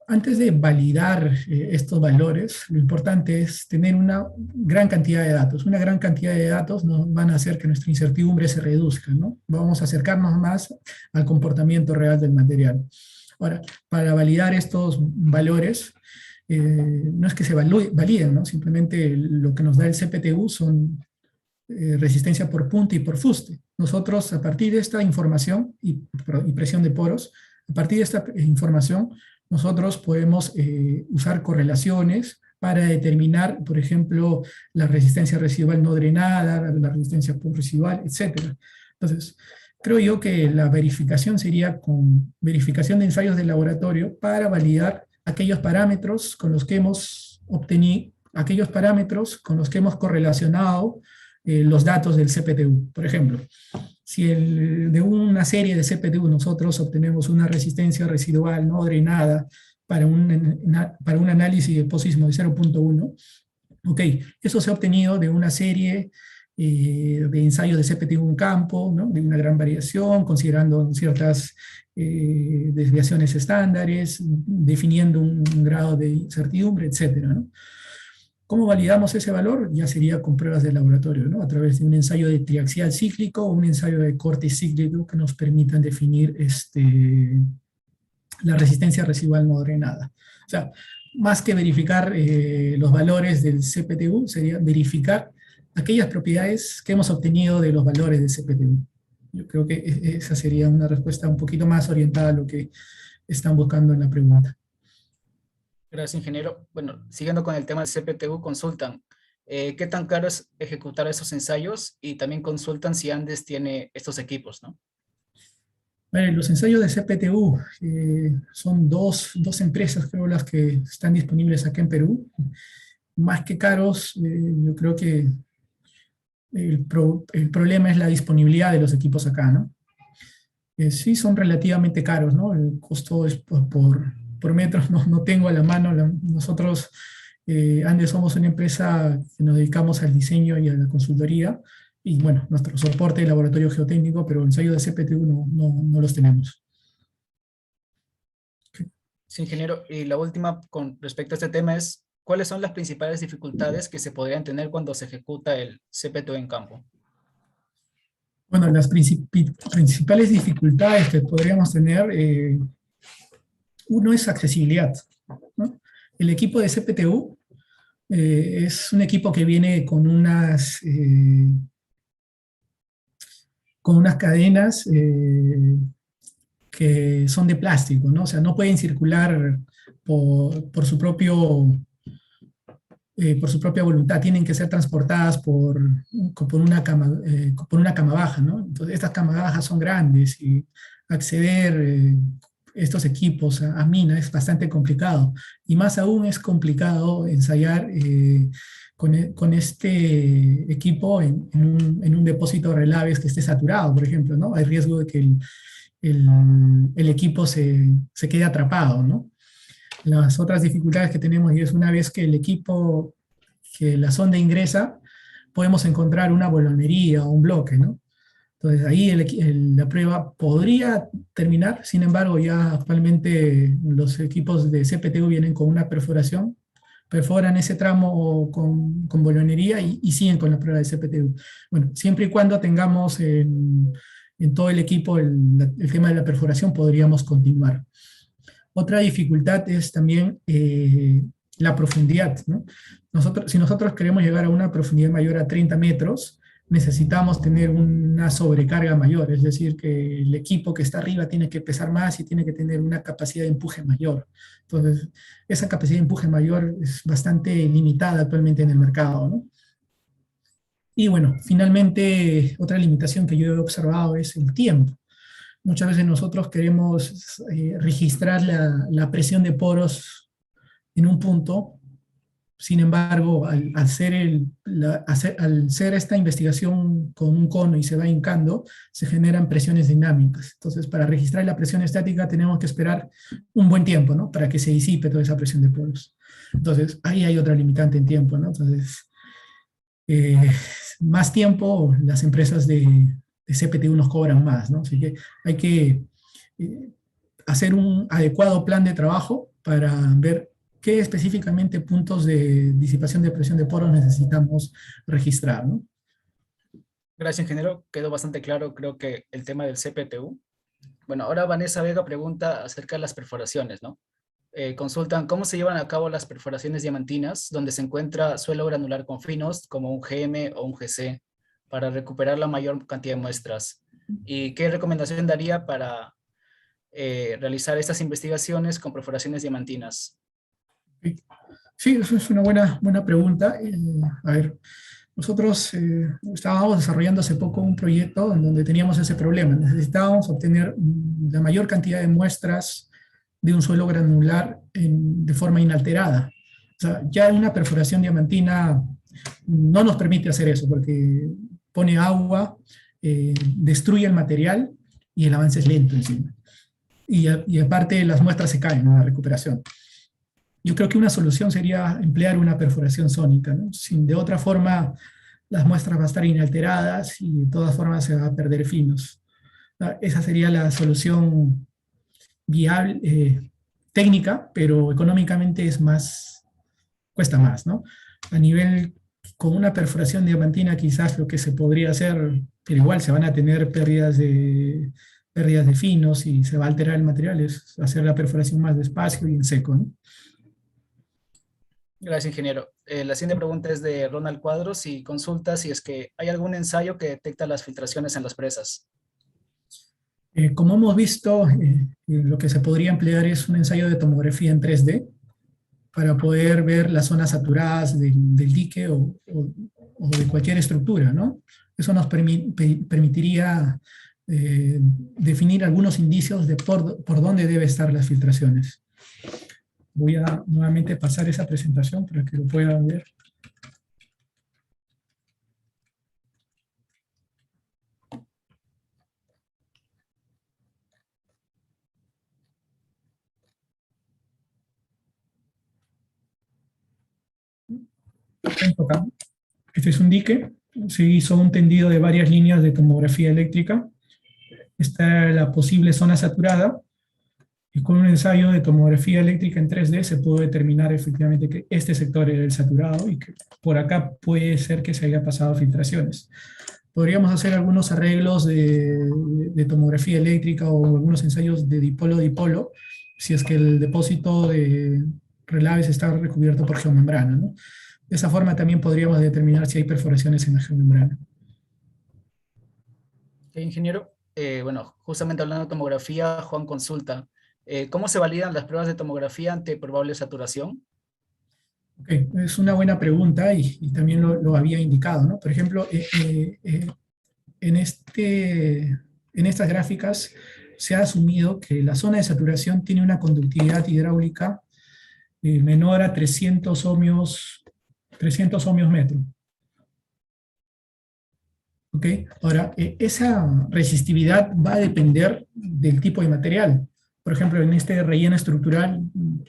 antes de validar estos valores, lo importante es tener una gran cantidad de datos. Una gran cantidad de datos nos van a hacer que nuestra incertidumbre se reduzca, ¿no? Vamos a acercarnos más al comportamiento real del material. Ahora, para validar estos valores, no es que se validen, ¿no? Simplemente lo que nos da el CPTU son resistencia por punta y por fuste. Nosotros, a partir de esta información y presión de poros, a partir de esta información, nosotros podemos usar correlaciones para determinar, por ejemplo, la resistencia residual no drenada, la resistencia por residual, etc. Entonces, creo yo que la verificación sería con verificación de ensayos de laboratorio para validar aquellos parámetros con los que hemos obtenido, aquellos parámetros con los que hemos correlacionado los datos del CPTU. Por ejemplo, si de una serie de CPTU nosotros obtenemos una resistencia residual no drenada para un análisis de posismo de 0.1, ok, eso se ha obtenido de una serie de ensayos de CPTU en campo, ¿no? De una gran variación, considerando ciertas desviaciones estándares, definiendo un grado de incertidumbre, etcétera, ¿no? ¿Cómo validamos ese valor? Ya sería con pruebas de laboratorio, ¿no? A través de un ensayo de triaxial cíclico o un ensayo de corte cíclico que nos permitan definir la resistencia residual no drenada. O sea, más que verificar los valores del CPTU, sería verificar aquellas propiedades que hemos obtenido de los valores del CPTU. Yo creo que esa sería una respuesta un poquito más orientada a lo que están buscando en la pregunta. Gracias, ingeniero. Bueno, siguiendo con el tema del CPTU, consultan qué tan caro es ejecutar esos ensayos y también consultan si Andes tiene estos equipos, ¿no? Bueno, los ensayos de CPTU son dos empresas, creo, las que están disponibles acá en Perú. Más que caros, yo creo que el problema es la disponibilidad de los equipos acá, ¿no? Sí son relativamente caros, ¿no? El costo es por metros, no tengo a la mano. Nosotros, Andes, somos una empresa que nos dedicamos al diseño y a la consultoría, y bueno, nuestro soporte de laboratorio geotécnico, pero ensayos de CPTU no los tenemos. Sí, ingeniero. Y la última con respecto a este tema es, ¿cuáles son las principales dificultades que se podrían tener cuando se ejecuta el CPTU en campo? Bueno, las principales dificultades que podríamos tener, uno es accesibilidad, ¿no? El equipo de CPTU es un equipo que viene con unas cadenas que son de plástico, ¿no? O sea, no pueden circular por su propia voluntad, tienen que ser transportadas por una cama baja, ¿no? Entonces, estas camas bajas son grandes y acceder estos equipos a mina es bastante complicado. Y más aún es complicado ensayar con este equipo en un depósito de relaves que esté saturado, por ejemplo, ¿no? Hay riesgo de que el equipo se quede atrapado, ¿no? Las otras dificultades que tenemos y es una vez que que la sonda ingresa, podemos encontrar una bolonería o un bloque, ¿no? Entonces ahí la prueba podría terminar, sin embargo ya actualmente los equipos de CPTU vienen con una perforación, perforan ese tramo con bolonería y siguen con la prueba de CPTU. Bueno, siempre y cuando tengamos en todo el equipo el tema de la perforación, podríamos continuar. Otra dificultad es también la profundidad, ¿no? Si nosotros queremos llegar a una profundidad mayor a 30 metros, necesitamos tener una sobrecarga mayor, es decir, que el equipo que está arriba tiene que pesar más y tiene que tener una capacidad de empuje mayor. Entonces, esa capacidad de empuje mayor es bastante limitada actualmente en el mercado, ¿no? Y bueno, finalmente, otra limitación que yo he observado es el tiempo. Muchas veces nosotros queremos registrar la presión de poros en un punto. Sin embargo, al ser esta investigación con un cono y se va hincando, se generan presiones dinámicas. Entonces, para registrar la presión estática tenemos que esperar un buen tiempo, ¿no? Para que se disipe toda esa presión de poros. Entonces, ahí hay otra limitante en tiempo, ¿no? Entonces, eh, más tiempo, las empresas de CPTU nos cobran más, ¿no? Así que hay que hacer un adecuado plan de trabajo para ver qué específicamente puntos de disipación de presión de poros necesitamos registrar, ¿no? Gracias, ingeniero. Quedó bastante claro, creo que el tema del CPTU. Bueno, ahora Vanessa Vega pregunta acerca de las perforaciones, ¿no? Consultan cómo se llevan a cabo las perforaciones diamantinas, donde se encuentra suelo granular con finos, como un GM o un GC, para recuperar la mayor cantidad de muestras. ¿Y qué recomendación daría para realizar estas investigaciones con perforaciones diamantinas? Sí, eso es una buena pregunta. A ver, nosotros estábamos desarrollando hace poco un proyecto en donde teníamos ese problema. Necesitábamos obtener la mayor cantidad de muestras de un suelo granular de forma inalterada. O sea, ya una perforación diamantina no nos permite hacer eso porque pone agua, destruye el material y el avance es lento encima. Y aparte las muestras se caen en la recuperación. Yo creo que una solución sería emplear una perforación sónica, ¿no? Sin, de otra forma, las muestras van a estar inalteradas y de todas formas se va a perder finos. Esa sería la solución viable, técnica, pero económicamente es más, cuesta más, ¿no? A nivel, con una perforación diamantina quizás lo que se podría hacer, pero igual se van a tener pérdidas de finos y se va a alterar el material, es hacer la perforación más despacio y en seco, ¿no? Gracias, ingeniero. La siguiente pregunta es de Ronald Cuadros y consulta si es que hay algún ensayo que detecta las filtraciones en las presas. Como hemos visto, lo que se podría emplear es un ensayo de tomografía en 3D para poder ver las zonas saturadas del dique o de cualquier estructura, ¿no? Eso nos permitiría definir algunos indicios de por dónde deben estar las filtraciones. Voy a nuevamente pasar esa presentación para que lo puedan ver. Este es un dique, se hizo un tendido de varias líneas de tomografía eléctrica. Esta es la posible zona saturada, y con un ensayo de tomografía eléctrica en 3D se pudo determinar efectivamente que este sector era el saturado y que por acá puede ser que se haya pasado filtraciones. Podríamos hacer algunos arreglos de tomografía eléctrica o algunos ensayos de dipolo-dipolo, si es que el depósito de relaves está recubierto por geomembrana, ¿no? De esa forma también podríamos determinar si hay perforaciones en la geomembrana. Ingeniero, bueno, justamente hablando de tomografía, Juan consulta, ¿cómo se validan las pruebas de tomografía ante probable saturación? Okay, es una buena pregunta y también lo había indicado, ¿no? Por ejemplo, en estas gráficas se ha asumido que la zona de saturación tiene una conductividad hidráulica menor a 300 ohmios metro. ¿Ok? Ahora, esa resistividad va a depender del tipo de material. Por ejemplo, en este relleno estructural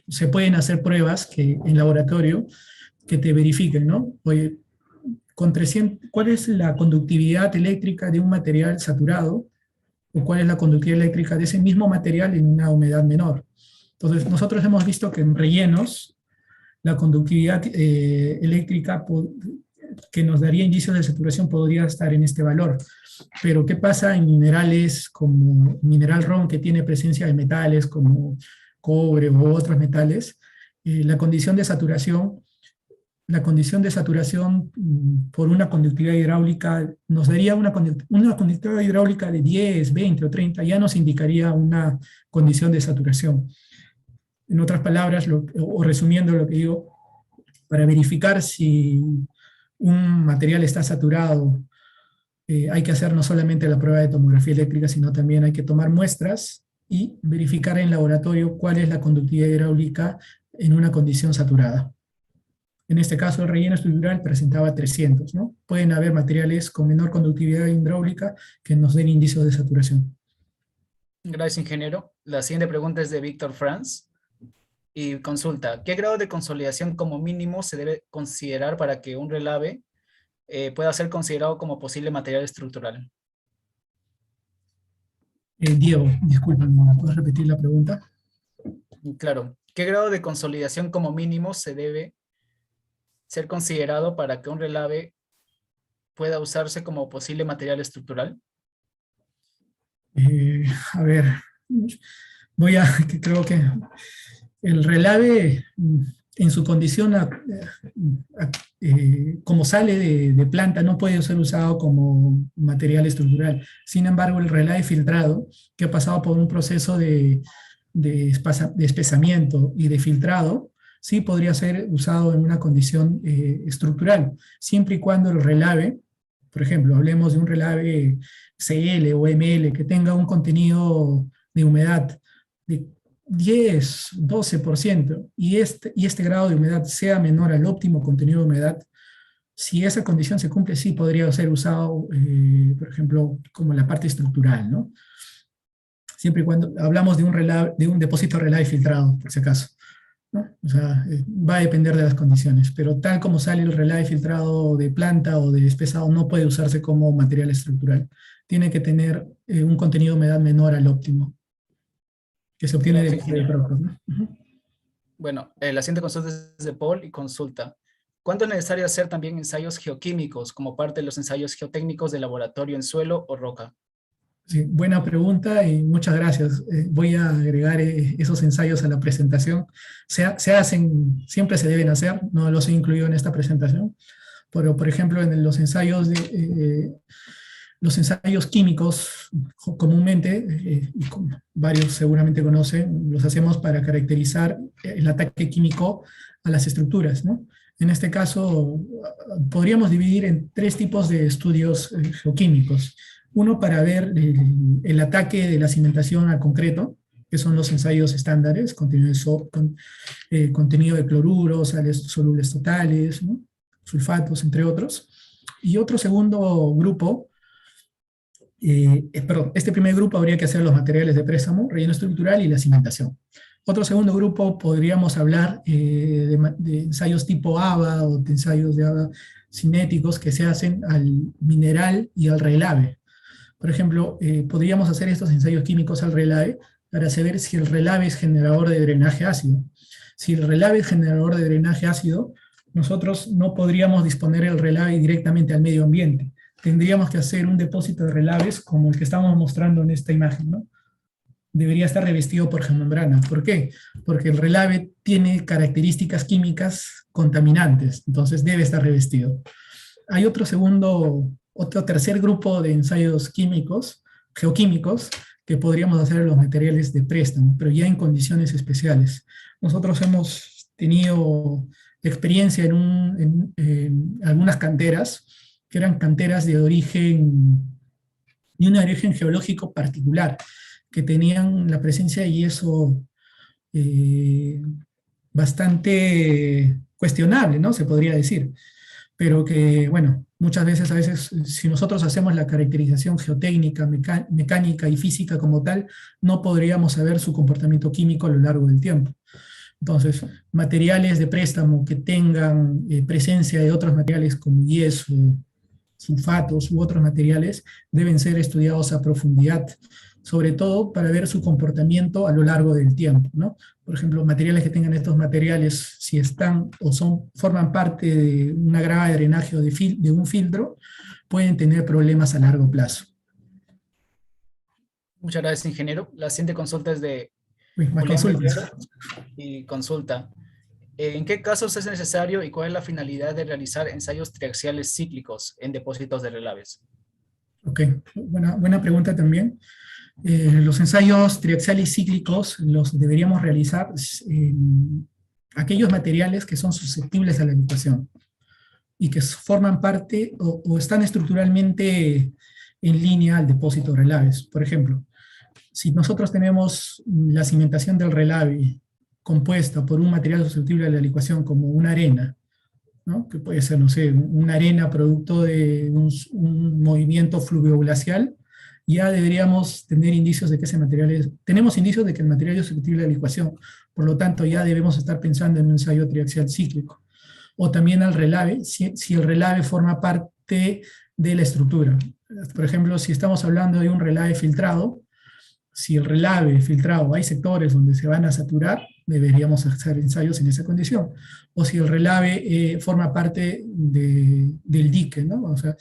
se pueden hacer pruebas en laboratorio que te verifiquen, ¿no? Oye, con 300, ¿cuál es la conductividad eléctrica de un material saturado? ¿O cuál es la conductividad eléctrica de ese mismo material en una humedad menor? Entonces, nosotros hemos visto que en rellenos la conductividad eléctrica que nos daría indicios de saturación podría estar en este valor. Pero ¿qué pasa en minerales como mineral ron, que tiene presencia de metales como cobre u otros metales, la condición de saturación por una conductividad hidráulica nos daría una conductividad hidráulica de 10, 20 o 30, ya nos indicaría una condición de saturación. En otras palabras, o resumiendo lo que digo, para verificar si un material está saturado, hay que hacer no solamente la prueba de tomografía eléctrica, sino también hay que tomar muestras y verificar en laboratorio cuál es la conductividad hidráulica en una condición saturada. En este caso, el relleno estructural presentaba 300, ¿no? Pueden haber materiales con menor conductividad hidráulica que nos den indicios de saturación. Gracias, ingeniero. La siguiente pregunta es de Víctor Franz y consulta, ¿qué grado de consolidación como mínimo se debe considerar para que un relave pueda ser considerado como posible material estructural? Diego, disculpa, ¿me puedes repetir la pregunta? Claro, ¿qué grado de consolidación como mínimo se debe ser considerado para que un relave pueda usarse como posible material estructural? A ver, creo que el relave en su condición como sale de planta no puede ser usado como material estructural. Sin embargo, el relave filtrado, que ha pasado por un proceso de espesamiento y de filtrado, sí podría ser usado en una condición estructural, siempre y cuando el relave, por ejemplo, hablemos de un relave CL o ML que tenga un contenido de humedad de 10, 12%, y este grado de humedad sea menor al óptimo contenido de humedad, si esa condición se cumple, sí podría ser usado, por ejemplo, como la parte estructural, ¿no? Siempre y cuando hablamos de un depósito de relave filtrado, por si acaso, ¿no? O sea, va a depender de las condiciones, pero tal como sale el relave filtrado de planta o de espesado, no puede usarse como material estructural. Tiene que tener un contenido de humedad menor al óptimo, que se obtiene de productos, ¿no? Bueno, la siguiente consulta es de Paul y consulta, ¿cuánto es necesario hacer también ensayos geoquímicos como parte de los ensayos geotécnicos de laboratorio en suelo o roca? Sí, buena pregunta y muchas gracias. Voy a agregar esos ensayos a la presentación. Se hacen, siempre se deben hacer, no los he incluido en esta presentación, pero por ejemplo en los ensayos químicos comúnmente, y varios seguramente conocen, los hacemos para caracterizar el ataque químico a las estructuras, ¿no? En este caso, podríamos dividir en 3 tipos de estudios geoquímicos. Uno para ver el ataque de la cimentación al concreto, que son los ensayos estándares, contenido de cloruros, sales solubles totales, ¿no? Sulfatos, entre otros. Y otro segundo grupo, perdón, este primer grupo habría que hacer los materiales de préstamo, relleno estructural y la cimentación. Otro segundo grupo podríamos hablar de ensayos tipo ABA o de ensayos de ABA cinéticos que se hacen al mineral y al relave. Por ejemplo, podríamos hacer estos ensayos químicos al relave para saber si el relave es generador de drenaje ácido. Si el relave es generador de drenaje ácido, nosotros no podríamos disponer el relave directamente al medio ambiente. Tendríamos que hacer un depósito de relaves como el que estamos mostrando en esta imagen, ¿no? Debería estar revestido por geomembrana. ¿Por qué? Porque el relave tiene características químicas contaminantes, entonces debe estar revestido. Hay otro tercer grupo de ensayos químicos, geoquímicos, que podríamos hacer en los materiales de préstamo, pero ya en condiciones especiales. Nosotros hemos tenido experiencia en algunas canteras, que eran canteras de un origen geológico particular, que tenían la presencia de yeso bastante cuestionable, ¿no? Se podría decir. Pero que, bueno, muchas veces, si nosotros hacemos la caracterización geotécnica, mecánica y física como tal, no podríamos saber su comportamiento químico a lo largo del tiempo. Entonces, materiales de préstamo que tengan presencia de otros materiales como yeso, sulfatos u otros materiales deben ser estudiados a profundidad, sobre todo para ver su comportamiento a lo largo del tiempo, ¿no? Por ejemplo, materiales que tengan estos materiales, si están o forman parte de una grava de drenaje o de un filtro, pueden tener problemas a largo plazo. Muchas gracias, ingeniero. La siguiente consulta es de Uy, más Julián consultas. Guerrero y consulta. ¿En qué casos es necesario y cuál es la finalidad de realizar ensayos triaxiales cíclicos en depósitos de relaves? Ok, buena pregunta también. Los ensayos triaxiales cíclicos los deberíamos realizar en aquellos materiales que son susceptibles a la evacuación y que forman parte o están estructuralmente en línea al depósito de relaves. Por ejemplo, si nosotros tenemos la cimentación del relave compuesta por un material susceptible a la licuación como una arena, ¿no? Que puede ser, no sé, una arena producto de un movimiento fluvioglacial, ya deberíamos tener indicios de que ese material tenemos indicios de que el material es susceptible a la licuación, por lo tanto ya debemos estar pensando en un ensayo triaxial cíclico. O también al relave, si el relave forma parte de la estructura. Por ejemplo, si estamos hablando de un relave filtrado, si el relave filtrado hay sectores donde se van a saturar, deberíamos hacer ensayos en esa condición. O si el relave forma parte del dique, ¿no? O sea,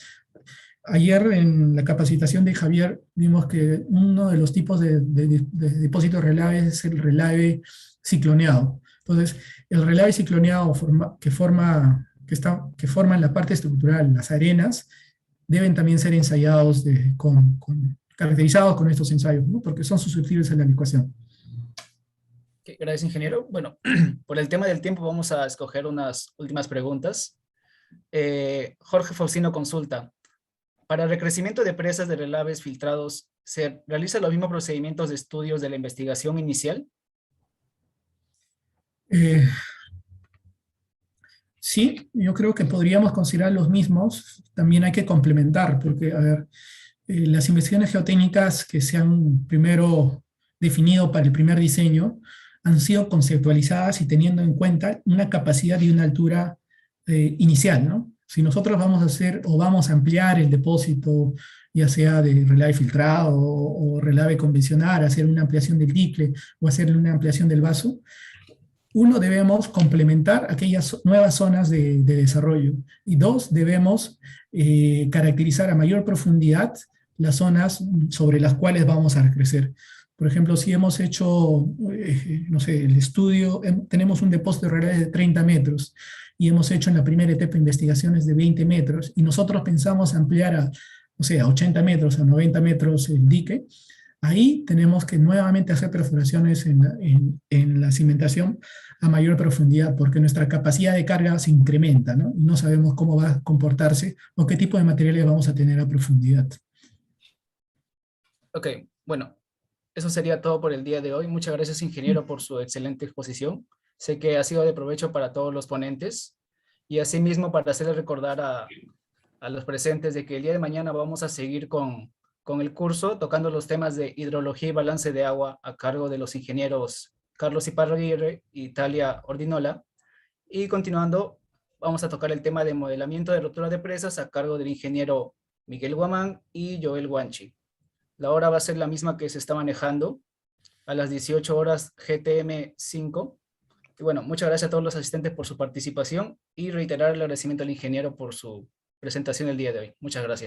ayer en la capacitación de Javier vimos que uno de los tipos de depósitos de relave es el relave cicloneado. Entonces, el relave cicloneado que forman la parte estructural, las arenas, deben también ser ensayados caracterizados con estos ensayos, ¿no? Porque son susceptibles a la licuación. Gracias, ingeniero. Bueno, por el tema del tiempo vamos a escoger unas últimas preguntas. Jorge Faustino consulta. Para el recrecimiento de presas de relaves filtrados, ¿se realizan los mismos procedimientos de estudios de la investigación inicial? Eh, sí, yo creo que podríamos considerar los mismos. También hay que complementar, porque, a ver, las investigaciones geotécnicas que se han primero definido para el primer diseño han sido conceptualizadas y teniendo en cuenta una capacidad y una altura inicial, ¿no? Si nosotros vamos a hacer o vamos a ampliar el depósito, ya sea de relave filtrado o relave convencional, hacer una ampliación del dicle o hacer una ampliación del vaso, uno, debemos complementar aquellas nuevas zonas de desarrollo. Y dos, debemos caracterizar a mayor profundidad las zonas sobre las cuales vamos a crecer. Por ejemplo, si hemos hecho, no sé, el estudio, tenemos un depósito de relave de 30 metros y hemos hecho en la primera etapa investigaciones de 20 metros y nosotros pensamos ampliar a, no sé, a 80 metros, a 90 metros el dique, ahí tenemos que nuevamente hacer perforaciones en la cimentación a mayor profundidad, porque nuestra capacidad de carga se incrementa, ¿no? Y no sabemos cómo va a comportarse o qué tipo de materiales vamos a tener a profundidad. Ok, bueno, eso sería todo por el día de hoy. Muchas gracias, ingeniero, por su excelente exposición. Sé que ha sido de provecho para todos los ponentes y asimismo para hacerles recordar a los presentes de que el día de mañana vamos a seguir con el curso tocando los temas de hidrología y balance de agua a cargo de los ingenieros Carlos Iparraguirre y Talia Ordinola. Y continuando, vamos a tocar el tema de modelamiento de rotura de presas a cargo del ingeniero Miguel Guamán y Joel Guanchi. La hora va a ser la misma que se está manejando a las 18 horas GTM 5. Y bueno, muchas gracias a todos los asistentes por su participación y reiterar el agradecimiento al ingeniero por su presentación el día de hoy. Muchas gracias.